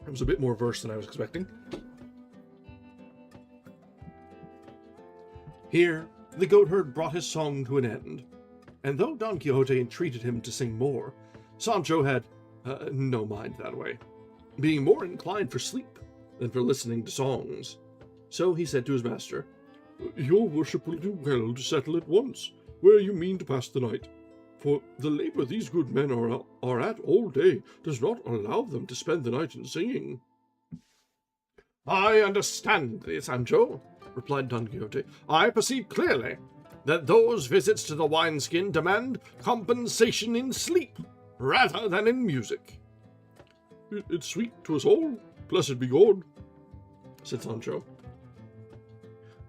It was a bit more verse than I was expecting.
Here the goatherd brought his song to an end, and though Don Quixote entreated him to sing more, Sancho had no mind that way, being more inclined for sleep than for listening to songs. So he said to his master,
Your worship will do well to settle at once where you mean to pass the night, for the labour these good men are at all day does not allow them to spend the night in singing.
I understand thee, Sancho, replied Don Quixote. I perceive clearly that those visits to the wineskin demand compensation in sleep rather than in music.
It's sweet to us all, blessed be God, said Sancho.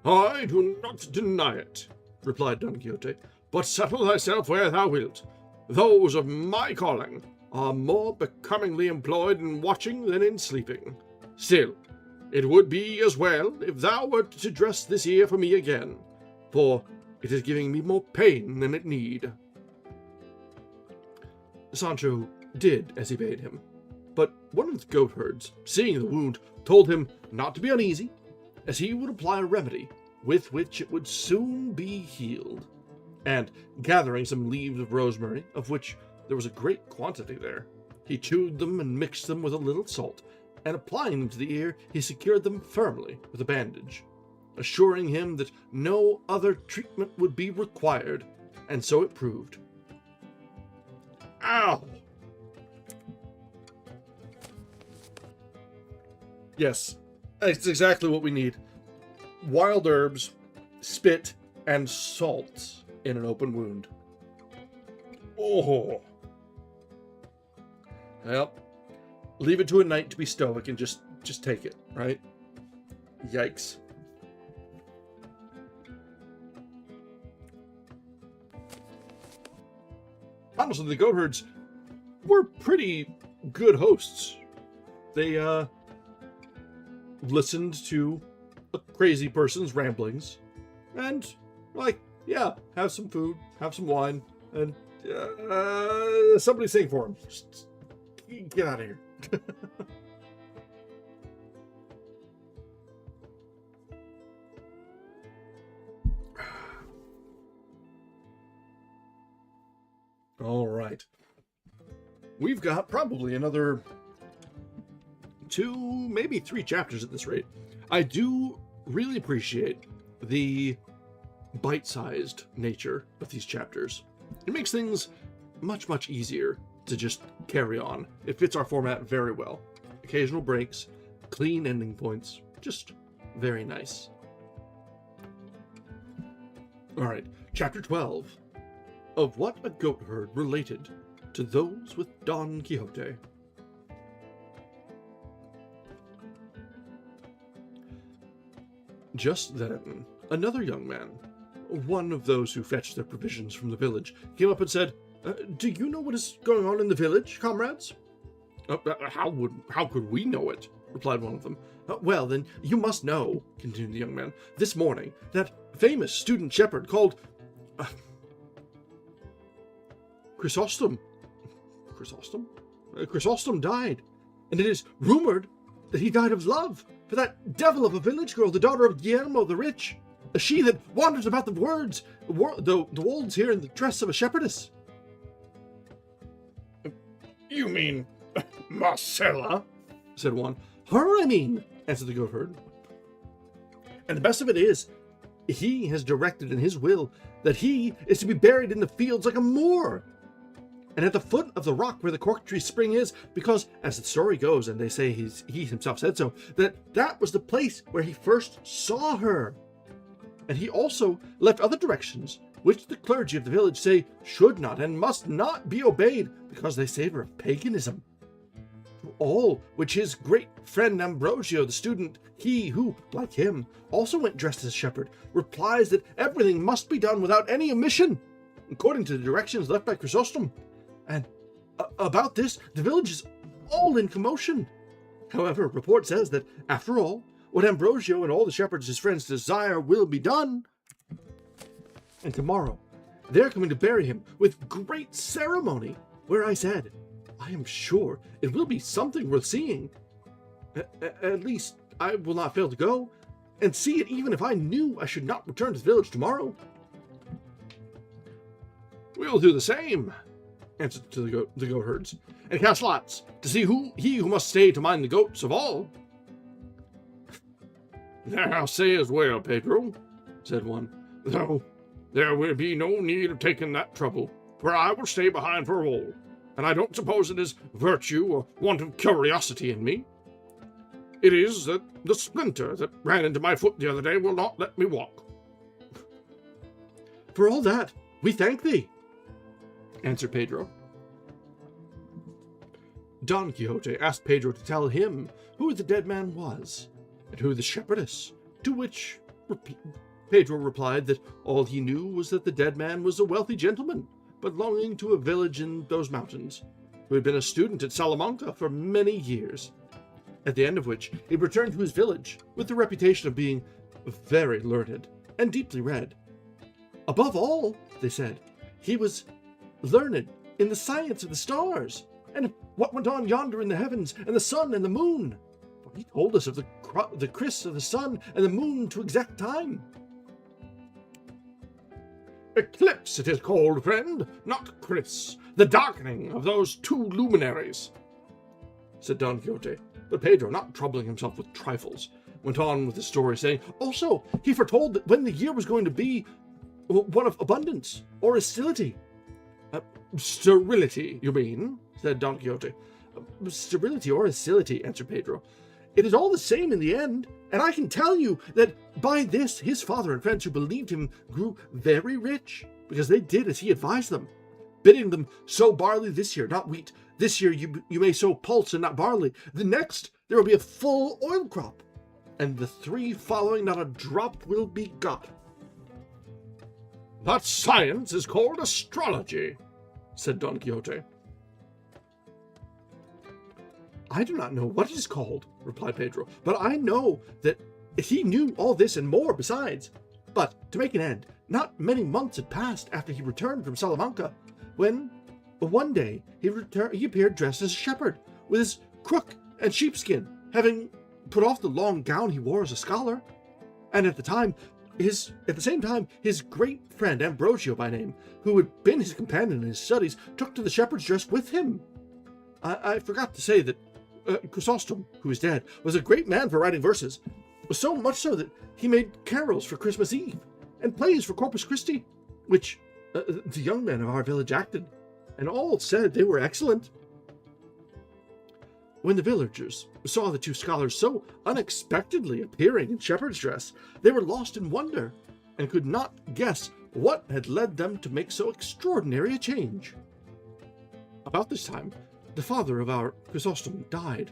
I do not deny it, replied Don Quixote, but settle thyself where thou wilt. Those of my calling are more becomingly employed in watching than in sleeping. Still, it would be as well if thou wert to dress this ear for me again, for it is giving me more pain than it need.
Sancho did as he bade him, but one of the goatherds, seeing the wound, told him not to be uneasy, as he would apply a remedy with which it would soon be healed. And, gathering some leaves of rosemary, of which there was a great quantity there, he chewed them and mixed them with a little salt, and applying them to the ear, he secured them firmly with a bandage, assuring him that no other treatment would be required, and so it proved.
Ow!
Yes, that's exactly what we need. Wild herbs, spit, and salt in an open wound.
Oh!
Well, leave it to a knight to be stoic and just take it, right? Yikes. honestly, the goatherds were pretty good hosts. They listened to a crazy person's ramblings and, like, yeah, have some food, have some wine, and somebody sing for him. Just get out of here. All right. We've got probably another 2, maybe 3 chapters at this rate. I do really appreciate the bite-sized nature of these chapters. It makes things much, much easier to just carry on. It fits our format very well. Occasional breaks, clean ending points, just very nice. All right, chapter 12. Of what a goatherd related to those with Don Quixote. Just then, another young man, one of those who fetched their provisions from the village, came up and said, "Do you know what is going on in the village, comrades?" How could we know it?" replied one of them. "Well, then, you must know," continued the young man, "this morning, that famous student shepherd called Chrysostom died, and it is rumored that he died of love for that devil of a village girl, the daughter of Guillermo the Rich, she that wanders about the wolds here in the dress of a shepherdess."
You mean Marcella?
said one. "Her, I mean," answered the goatherd. "And the best of it is, he has directed in his will that he is to be buried in the fields like a Moor, and at the foot of the rock where the cork tree spring is, because, as the story goes, and they say he himself said so, that was the place where he first saw her. And he also left other directions, which the clergy of the village say should not and must not be obeyed, because they savor of paganism. All which his great friend Ambrosio, the student, he who, like him, also went dressed as a shepherd, replies that everything must be done without any omission, according to the directions left by Chrysostom. And about this, the village is all in commotion. However, report says that, after all, what Ambrosio and all the shepherds his friends desire will be done. And tomorrow, they're coming to bury him with great ceremony, where I said, I am sure it will be something worth seeing. At least, I will not fail to go, and see it even if I knew I should not return to the village tomorrow."
"We'll do the same," answered the goatherds, "and cast lots to see who must stay to mind the goats of all." "Thou sayest well, Pedro," said one, "though there will be no need of taking that trouble, for I will stay behind for all, and I don't suppose it is virtue or want of curiosity in me. It is that the splinter that ran into my foot the other day will not let me walk."
"For all that, we thank thee," answered Pedro. Don Quixote asked Pedro to tell him who the dead man was, and who the shepherdess, to which Pedro replied that all he knew was that the dead man was a wealthy gentleman, belonging to a village in those mountains, who had been a student at Salamanca for many years, at the end of which he returned to his village with the reputation of being very learned and deeply read. Above all, they said, he was learned in the science of the stars, and what went on yonder in the heavens, and the sun and the moon. For he told us of the kris of the sun and the moon to exact time.
"Eclipse it is called, friend, not kris, the darkening of those two luminaries,"
said Don Quixote. But Pedro, not troubling himself with trifles, went on with his story, saying, also, he foretold that when the year was going to be one of abundance, or sterility. "Sterility, you mean?" said Don Quixote. "Sterility or hostility," answered Pedro. "It is all the same in the end, and I can tell you that by this his father and friends who believed him grew very rich, because they did as he advised them, bidding them sow barley this year, not wheat. This year you may sow pulse and not barley. The next there will be a full oil crop, and the 3 following not a drop will be got."
"That science is called astrology,"
said Don Quixote.
I do not know what it is called, replied Pedro, but I know that he knew all this and more besides. But, to make an end, not many months had passed after he returned from Salamanca, when, one day, he appeared dressed as a shepherd, with his crook and sheepskin, having put off the long gown he wore as a scholar. And at the same time, his great friend Ambrosio by name, who had been his companion in his studies, took to the shepherd's dress with him. I forgot to say that Chrysostom, who is dead, was a great man for writing verses, so much so that he made carols for Christmas Eve, and plays for Corpus Christi, which the young men of our village acted, and all said they were excellent. When the villagers saw the two scholars so unexpectedly appearing in shepherd's dress, they were lost in wonder, and could not guess what had led them to make so extraordinary a change. About this time, the father of our Chrysostom died.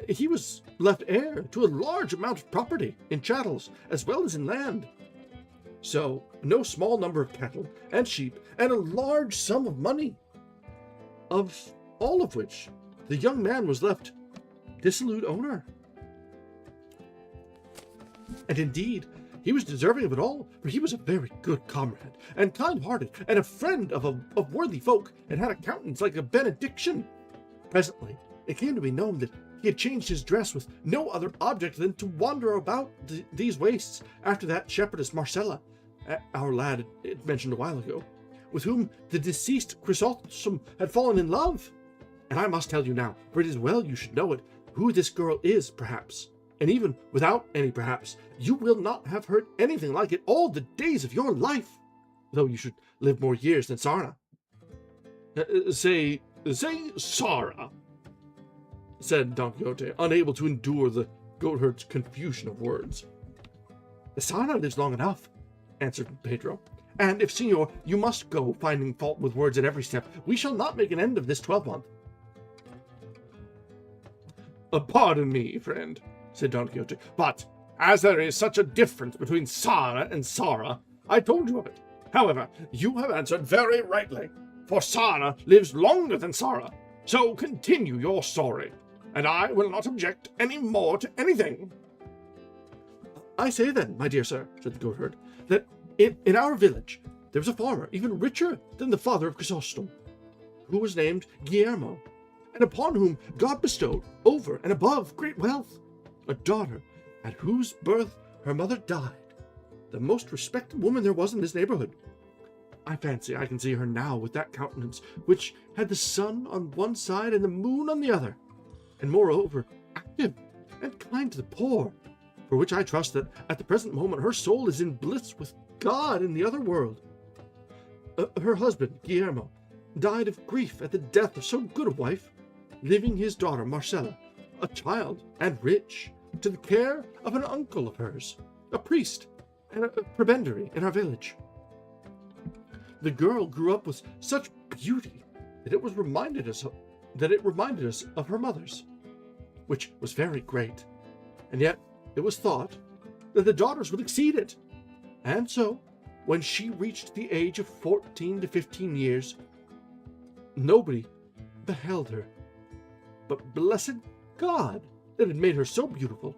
He was left heir to a large amount of property in chattels as well as in land. So, no small number of cattle and sheep and a large sum of money, of all of which the young man was left dissolute owner. And indeed, he was deserving of it all, for he was a very good comrade, and kind-hearted, and a friend of worthy folk, and had a countenance like a benediction. Presently, it came to be known that he had changed his dress with no other object than to wander about these wastes after that shepherdess Marcella, our lad mentioned a while ago, with whom the deceased Chrysostom had fallen in love. And I must tell you now, for it is well you should know it, who this girl is, perhaps. And even without any perhaps, you will not have heard anything like it all the days of your life, though you should live more years than Sarna.
Say Sarah, said Don Quixote, unable to endure the goatherd's confusion of words.
Sarna lives long enough, answered Pedro. And if, Signor, you must go finding fault with words at every step, we shall not make an end of this 12-month.
Pardon me, friend, said Don Quixote, but as there is such a difference between Sarah and Sarah, I told you of it. However, you have answered very rightly, for Sarah lives longer than Sarah. So continue your story, and I will not object any more to anything.
I say then, my dear sir, said the goatherd, that in our village there was a farmer even richer than the father of Chrysostom, who was named Guillermo, and upon whom God bestowed, over and above great wealth, a daughter at whose birth her mother died, the most respected woman there was in this neighborhood. I fancy I can see her now with that countenance, which had the sun on one side and the moon on the other, and moreover active and kind to the poor, for which I trust that at the present moment her soul is in bliss with God in the other world. Her husband, Guillermo, died of grief at the death of so good a wife, leaving his daughter Marcella, a child and rich, to the care of an uncle of hers, a priest and a prebendary in our village. The girl grew up with such beauty that it reminded us of her mother's, which was very great, and yet it was thought that the daughters would exceed it. And so, when she reached the age of 14 to 15 years, nobody beheld her, but blessed God that had made her so beautiful.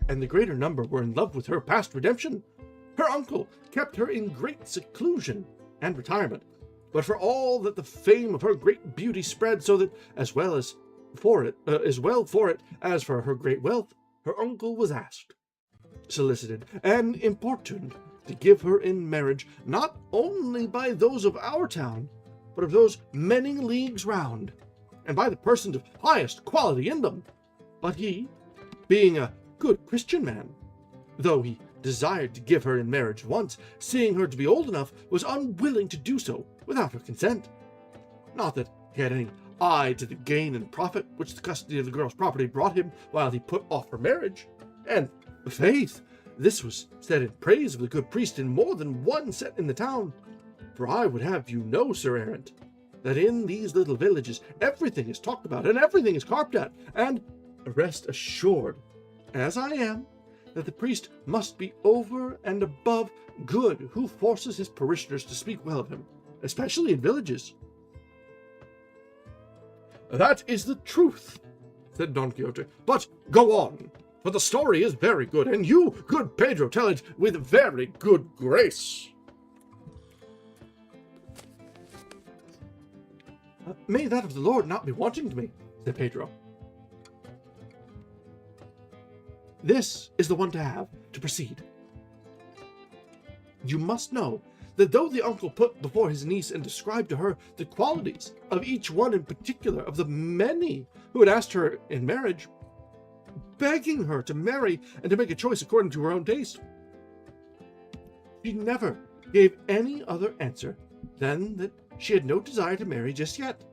And the greater number were in love with her past redemption. Her uncle kept her in great seclusion and retirement, but for all that the fame of her great beauty spread, so that as well for it as for her great wealth, her uncle was asked, solicited, and importuned to give her in marriage, not only by those of our town, but of those many leagues round, and by the persons of highest quality in them. But he, being a good Christian man, though he desired to give her in marriage once, seeing her to be old enough, was unwilling to do so without her consent. Not that he had any eye to the gain and profit which the custody of the girl's property brought him while he put off her marriage. And, faith, this was said in praise of the good priest in more than one set in the town. For I would have you know, Sir Errant, that in these little villages everything is talked about and everything is carped at, and rest assured, as I am, that the priest must be over and above good who forces his parishioners to speak well of him,
especially in villages." "That is the truth," said Don Quixote. "But go on, for the story is very good, and you, good Pedro, tell it with very good grace." "May that of the Lord not be wanting to me," said Pedro. "This is the one to have to proceed. You must know that though the uncle put before his niece and described to her the qualities of each one in particular of the many who had asked her in marriage, begging her to marry and to make a choice according to her own taste, she never gave any other answer than that she had no desire to marry just yet,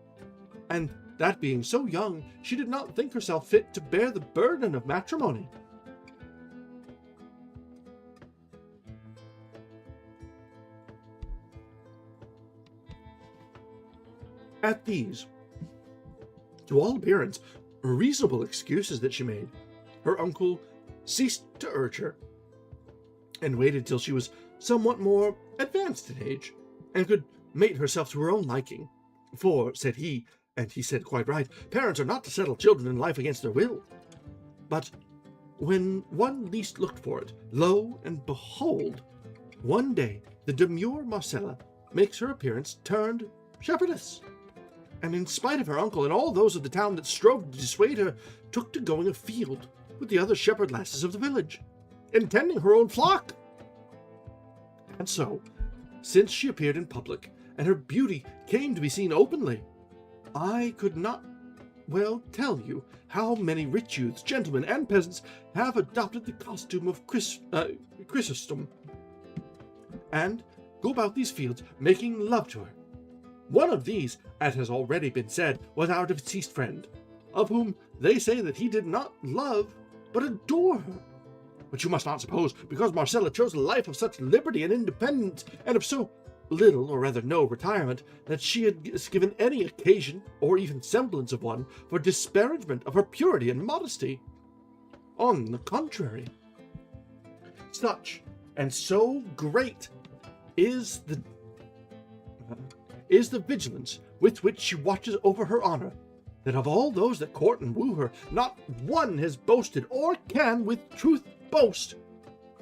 and that being so young, she did not think herself fit to bear the burden of matrimony." At these, to all appearance, reasonable excuses that she made, her uncle ceased to urge her, and waited till she was somewhat more advanced in age, and could mate herself to her own liking. "For," said he, and he said quite right, "parents are not to settle children in life against their will." But when one least looked for it, lo and behold, one day the demure Marcella makes her appearance turned shepherdess, and in spite of her uncle and all those of the town that strove to dissuade her, took to going afield with the other shepherd lasses of the village, intending her own flock. And so, since she appeared in public, and her beauty came to be seen openly, I could not well tell you how many rich youths, gentlemen, and peasants have adopted the costume of Chrysostom, and go about these fields making love to her. One of these, as has already been said, was our deceased friend, of whom they say that he did not love but adore her. But you must not suppose, because Marcella chose a life of such liberty and independence, and of so little, or rather no, retirement, that she had given any occasion, or even semblance of one, for disparagement of her purity and modesty. On the contrary, such and so great is the vigilance with which she watches over her honor, that of all those that court and woo her, not one has boasted, or can with truth boast,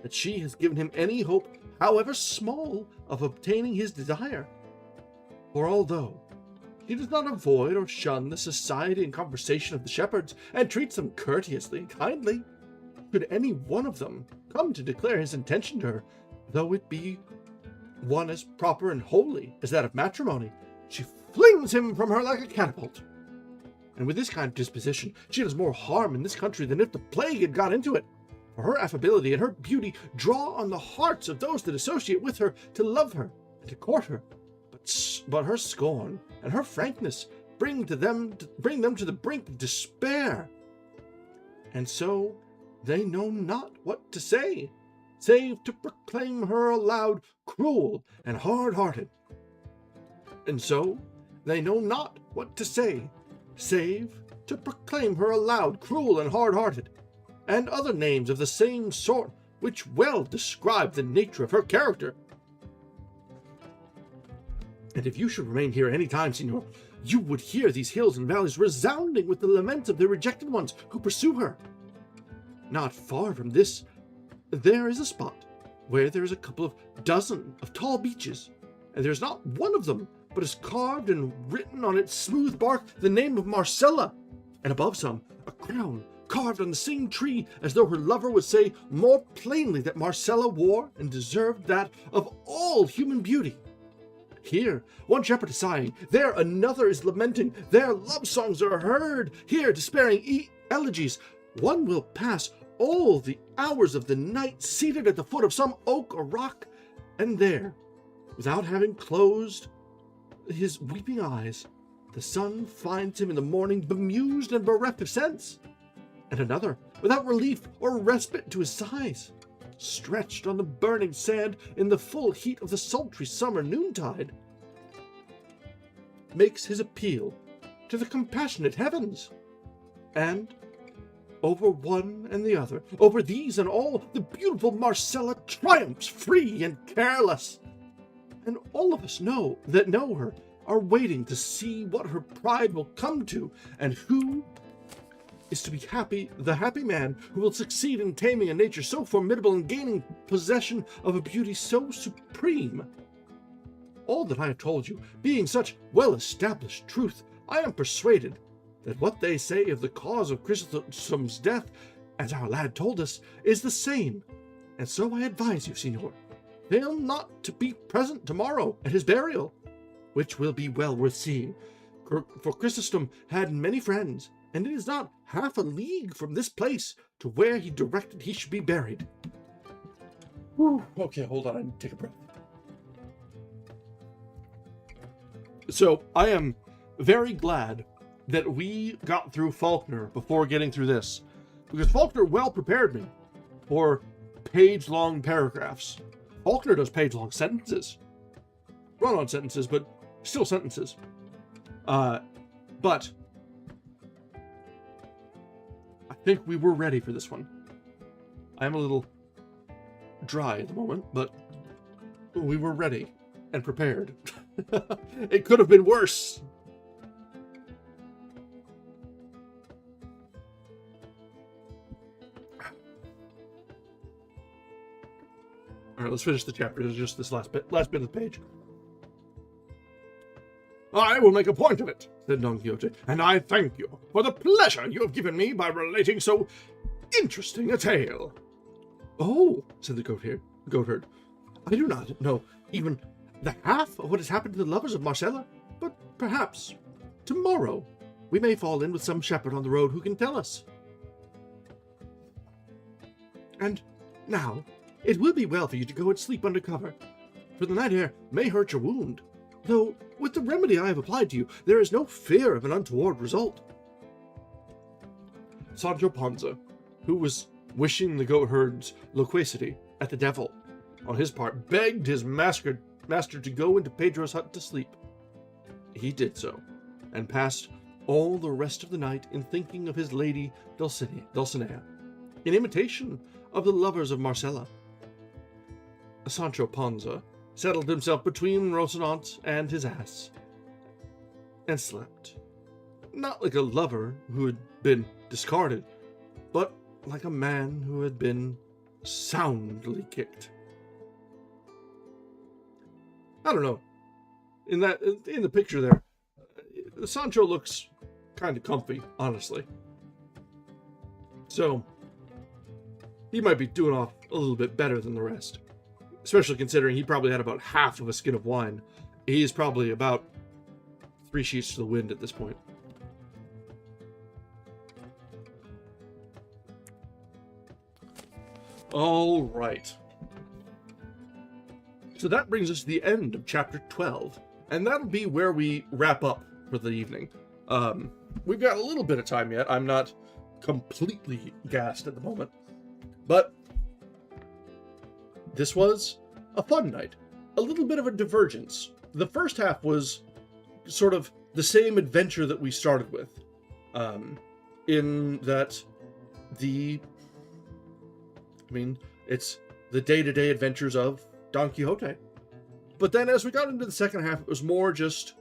that she has given him any hope, however small, of obtaining his desire. For although she does not avoid or shun the society and conversation of the shepherds, and treats them courteously and kindly, should any one of them come to declare his intention to her, though it be one as proper and holy as that of matrimony, she flings him from her like a catapult. And with this kind of disposition, she does more harm in this country than if the plague had got into it. For her affability and her beauty draw on the hearts of those that associate with her to love her and to court her. But her scorn and her frankness bring them to the brink of despair. And so they know not what to say, save to proclaim her aloud cruel and hard-hearted. And so they know not what to say, save to proclaim her aloud cruel and hard-hearted, and other names of the same sort, which well describe the nature of her character. And if you should remain here any time, Signor, you would hear these hills and valleys resounding with the laments of the rejected ones who pursue her. Not far from this, there is a spot where there is a couple of dozen of tall beeches, and there is not one of them but is carved and written on its smooth bark the name of Marcella, and above some, a crown carved on the same tree, as though her lover would say more plainly that Marcella wore and deserved that of all human beauty. Here one shepherd is sighing, there another is lamenting, there love songs are heard, here despairing elegies. One will pass all the hours of the night seated at the foot of some oak or rock, and there, without having closed his weeping eyes, the sun finds him in the morning bemused and bereft of sense, and another, without relief or respite to his sighs, stretched on the burning sand in the full heat of the sultry summer noontide, makes his appeal to the compassionate heavens, and over one and the other, over these and all, the beautiful Marcella triumphs free and careless. and all of us know her are waiting to see what her pride will come to, and who is to be happy, the happy man who will succeed in taming a nature so formidable and gaining possession of a beauty so supreme. All that I have told you, being such well-established truth, I am persuaded that what they say of the cause of Chrysostom's death, as our lad told us, is the same. And so I advise you, Signor, fail not to be present tomorrow at his burial, which will be well worth seeing, for Chrysostom had many friends, and it is not half a league from this place to where he directed he should be buried. Whew. Okay, hold on, I need to take a breath. So, I am very glad that we got through Faulkner before getting through this, because Faulkner well prepared me for page-long paragraphs. Faulkner does page-long sentences. Run-on sentences, but still sentences. But I think we were ready for this one. I am a little dry at the moment, but we were ready and prepared. It could have been worse. All right, let's finish the chapter. There's just this last bit of the page.
I will make a point of it, said Don Quixote, and I thank you for the pleasure you have given me by relating so interesting a tale.
Oh, said the goatherd, I do not know even the half of what has happened to the lovers of Marcella, but perhaps tomorrow we may fall in with some shepherd on the road who can tell us. And now, it will be well for you to go and sleep under cover, for the night air may hurt your wound, though with the remedy I have applied to you, there is no fear of an untoward result. Sancho Panza, who was wishing the goatherd's loquacity at the devil, on his part, begged his master to go into Pedro's hut to sleep. He did so, and passed all the rest of the night in thinking of his lady Dulcinea, in imitation of the lovers of Marcella. Sancho Panza settled himself between Rocinante and his ass, and slept, not like a lover who had been discarded, but like a man who had been soundly kicked. I don't know. In the picture there, Sancho looks kind of comfy, honestly. So, he might be doing off a little bit better than the rest. Especially considering he probably had about half of a skin of wine. He's probably about 3 sheets to the wind at this point. All right. So that brings us to the end of chapter 12, and that'll be where we wrap up for the evening. We've got a little bit of time yet. I'm not completely gassed at the moment, but this was a fun night. A little bit of a divergence. The first half was sort of the same adventure that we started with, in that it's the day-to-day adventures of Don Quixote. But then as we got into the second half, it was more just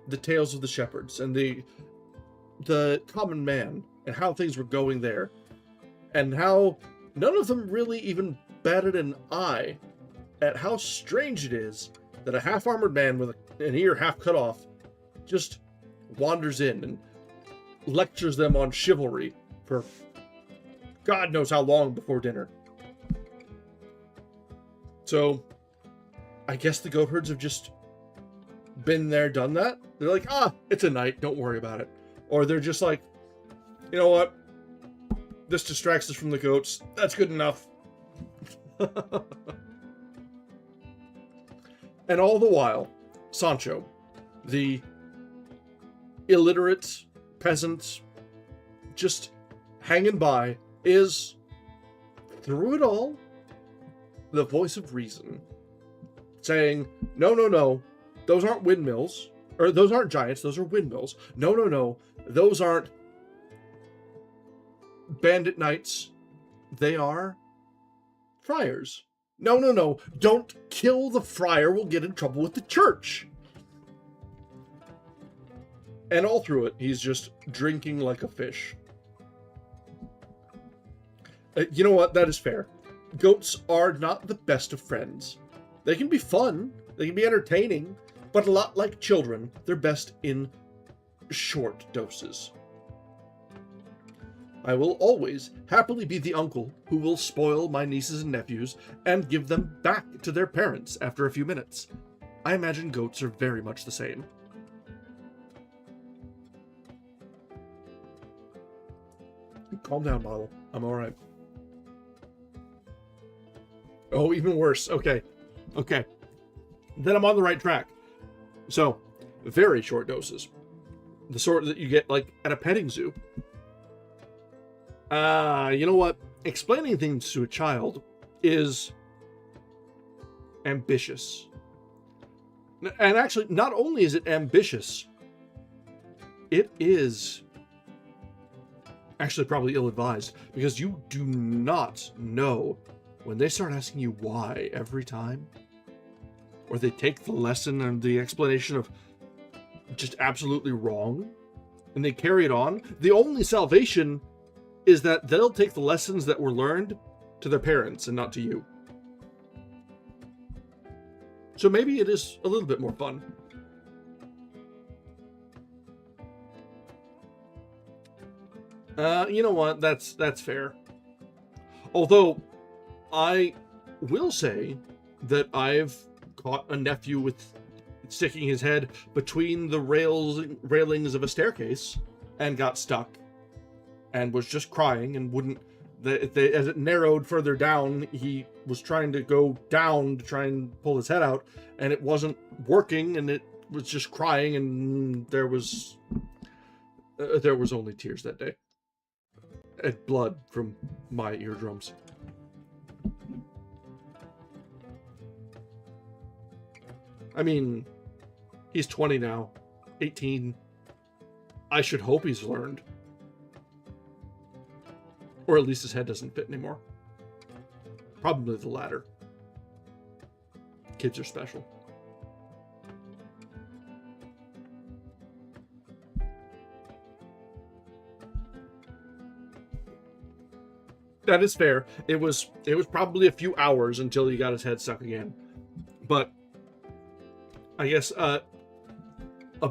the tales of the shepherds and the common man and how things were going there, and how none of them really even batted an eye at how strange it is that a half-armored man with an ear half cut off just wanders in and lectures them on chivalry for God knows how long before dinner. So, I guess the goatherds have just been there, done that. They're like, it's a night, don't worry about it. Or they're just like, you know what? This distracts us from the goats. That's good enough. And all the while, Sancho, the illiterate peasant, just hanging by, is, through it all, the voice of reason, saying, no, those aren't windmills, or those aren't giants, those are windmills. No, those aren't bandit knights, they are friars No, no, no. Don't kill the friar. We'll get in trouble with the church. And all through it, he's just drinking like a fish. You know what? That is fair. Goats are not the best of friends. They can be fun. They can be entertaining. But a lot like children, they're best in short doses. I will always happily be the uncle who will spoil my nieces and nephews and give them back to their parents after a few minutes. I imagine goats are very much the same. Calm down, Bottle. I'm alright. Oh, even worse. Okay. Okay. Then I'm on the right track. So, very short doses. The sort that you get, like, at a petting zoo. You know what? Explaining things to a child is ambitious. And actually, not only is it ambitious, it is actually probably ill-advised, because you do not know when they start asking you why every time, or they take the lesson and the explanation of just absolutely wrong, and they carry it on. The only salvation is that they'll take the lessons that were learned to their parents and not to you. So maybe it is a little bit more fun. You know what? That's fair. Although, I will say that I've caught a nephew with sticking his head between the railings of a staircase and got stuck and was just crying and wouldn't. As it narrowed further down, he was trying to go down to try and pull his head out, and it wasn't working, and it was just crying, and there was only tears that day. And blood from my eardrums. I mean, he's 20 now, 18. I should hope he's learned. Or at least his head doesn't fit anymore. Probably the latter. Kids are special. That is fair. It was probably a few hours until he got his head stuck again. But I guess a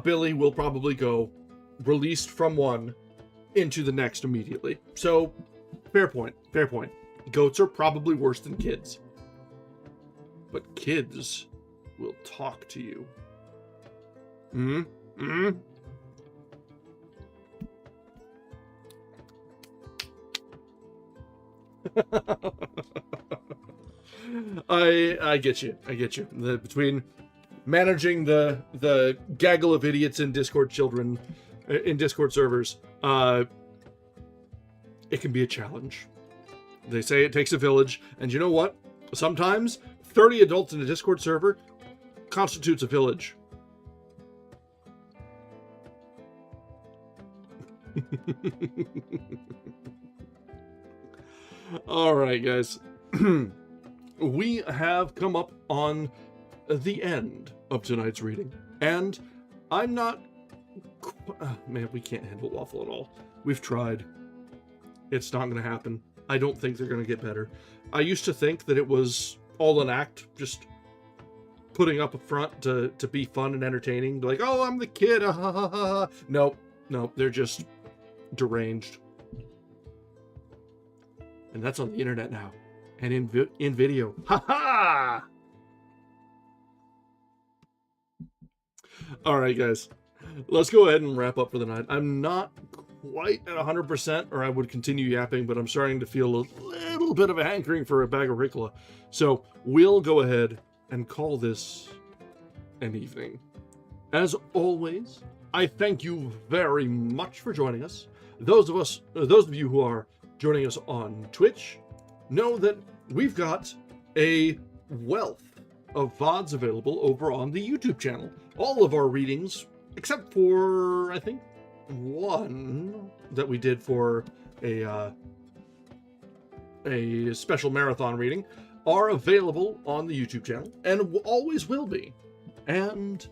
Billy will probably go released from one into the next immediately. So, fair point. Fair point. Goats are probably worse than kids. But kids will talk to you. I get you. I get you. Between managing the gaggle of idiots in Discord servers, it can be a challenge. They say it takes a village, and you know what? Sometimes 30 adults in a Discord server constitutes a village. All right, guys. We have come up on the end of tonight's reading, and I'm not... man, we can't handle Waffle at all. We've tried. It's not going to happen. I don't think they're going to get better. I used to think that it was all an act, just putting up a front to be fun and entertaining. Like, oh, I'm the kid. Nope. Nope. They're just deranged. And that's on the internet now. And in video. Ha! All right, guys. Let's go ahead and wrap up for the night. I'm not quite at 100%, or I would continue yapping, but I'm starting to feel a little bit of a hankering for a bag of Ricola. So we'll go ahead and call this an evening. As always, I thank you very much for joining us. Those of you who are joining us on Twitch know that we've got a wealth of VODs available over on the YouTube channel. All of our readings, except for, I think, one that we did for a special marathon reading, are available on the YouTube channel and always will be. And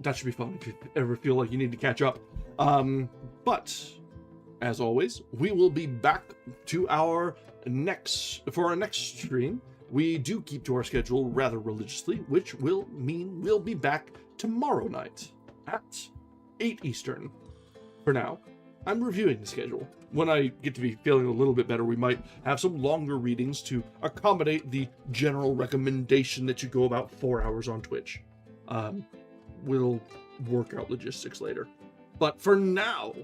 that should be fun if you ever feel like you need to catch up. But as always, we will be back to our next stream. We do keep to our schedule rather religiously, which will mean we'll be back tomorrow night at 8 Eastern. For now, I'm reviewing the schedule. When I get to be feeling a little bit better, we might have some longer readings to accommodate the general recommendation that you go about 4 hours on Twitch. We'll work out logistics later. But for now,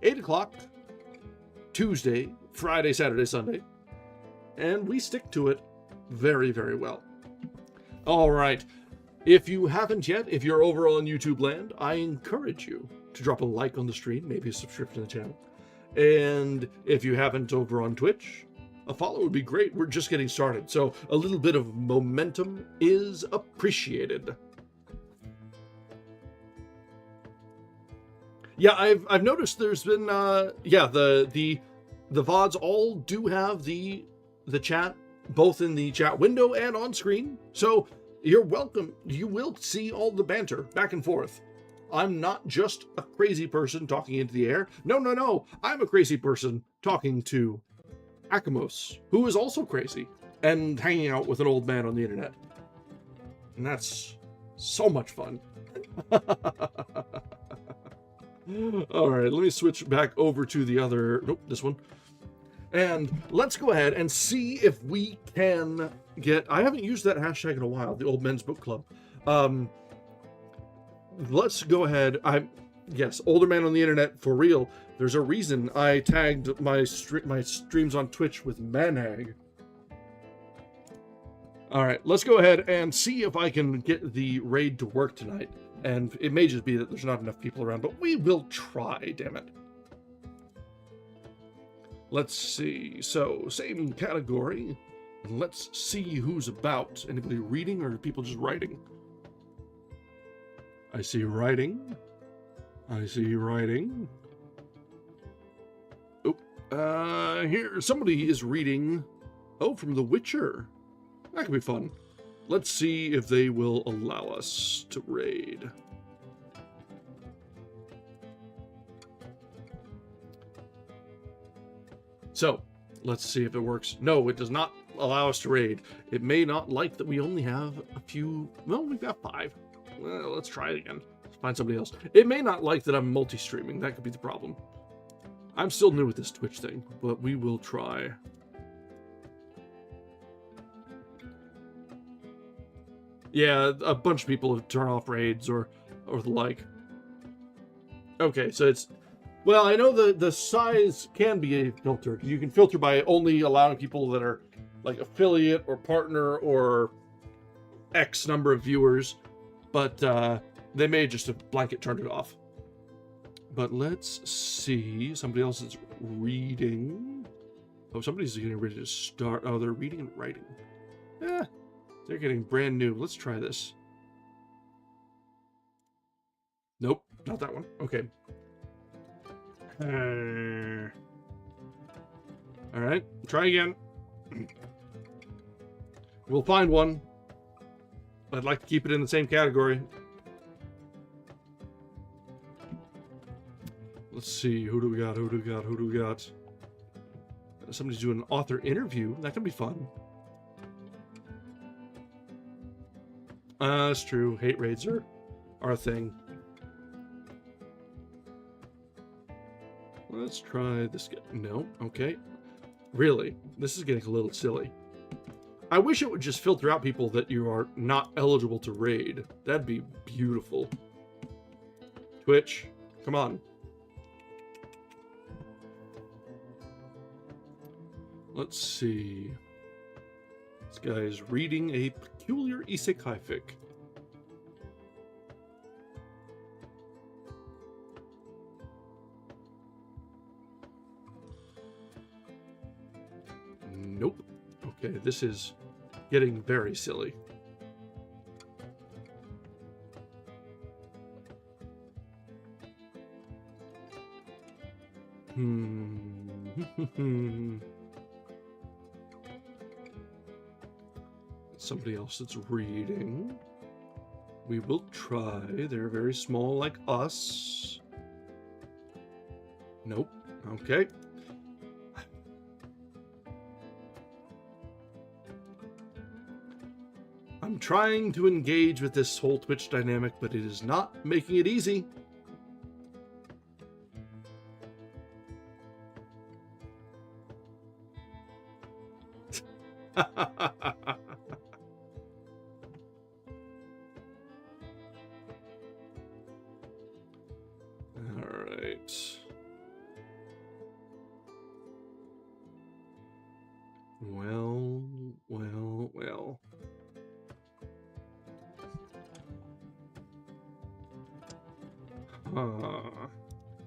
8 o'clock, Tuesday, Friday, Saturday, Sunday. And we stick to it very, very well. All right. If you haven't yet, if you're over on YouTube land, I encourage you to drop a like on the stream, maybe a subscription to the channel. And if you haven't over on Twitch, a follow would be great. We're just getting started, so a little bit of momentum is appreciated. Yeah, I've noticed there's been the VODs all do have the chat both in the chat window and on screen. So you're welcome. You will see all the banter back and forth. I'm not just a crazy person talking into the air. No. I'm a crazy person talking to Akamos, who is also crazy and hanging out with an old man on the internet. And that's so much fun. All right, let me switch back over to the other, this one. And let's go ahead and see if we can get, I haven't used that hashtag in a while, the Old Men's Book Club. Let's go ahead. Yes, older man on the internet for real. There's a reason I tagged my streams on Twitch with Manhag. All right, let's go ahead and see if I can get the raid to work tonight. And it may just be that there's not enough people around, but we will try, damn it. Let's see. So, same category. Let's see who's about. Anybody reading or are people just writing? I see writing. I see writing. Oh, here, somebody is reading. Oh, from The Witcher. That could be fun. Let's see if they will allow us to raid. So, let's see if it works. No, it does not allow us to raid. It may not like that we only have a few... Well, we've got 5. Well, let's try it again. Let's find somebody else. It may not like that I'm multi-streaming. That could be the problem. I'm still new with this Twitch thing, but we will try. Yeah, a bunch of people have turned off raids or the like. Okay, so it's... Well, I know the size can be filtered. You can filter by only allowing people that are like affiliate or partner or X number of viewers, but they may just have blanket turned it off. But let's see. Somebody else is reading. Oh, somebody's getting ready to start. Oh, they're reading and writing. Yeah, they're getting brand new. Let's try this. Nope, not that one. Okay. All right, try again. We'll find one. I'd like to keep it in the same category. Let's see, who do we got? Who do we got? Who do we got? Somebody's doing an author interview. That could be fun. That's true. Hate raids are a thing. Let's try this guy. No, okay. Really, this is getting a little silly. I wish it would just filter out people that you are not eligible to raid. That'd be beautiful. Twitch, come on. Let's see. This guy is reading a peculiar isekai fic. Nope. Okay, this is getting very silly. somebody else that's reading. We will try. They're very small like us. Nope. Okay. I'm trying to engage with this whole Twitch dynamic, but it is not making it easy. Alright. Well.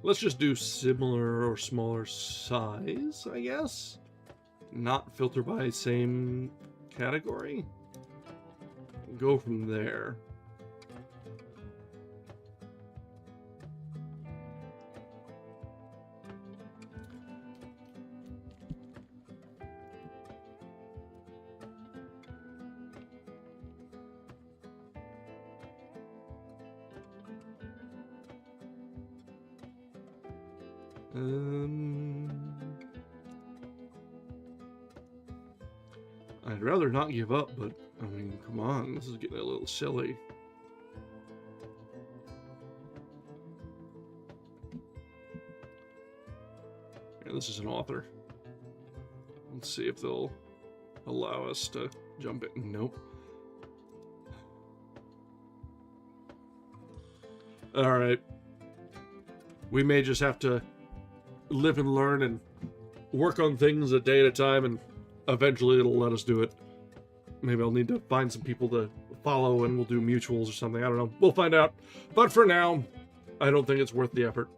Let's just do similar or smaller size, I guess. Not filter by same category. Go from there. I'd rather not give up, but I mean, come on, this is getting a little silly. Yeah, this is an author. Let's see if they'll allow us to jump in. Nope. Alright. We may just have to live and learn and work on things a day at a time, and eventually it'll let us do it. Maybe I'll need to find some people to follow and we'll do mutuals or something. I don't know. We'll find out. But for now, I don't think it's worth the effort.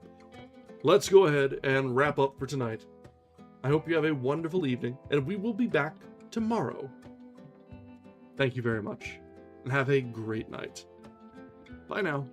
Let's go ahead and wrap up for tonight. I hope you have a wonderful evening, and we will be back tomorrow. Thank you very much, and have a great night. Bye now.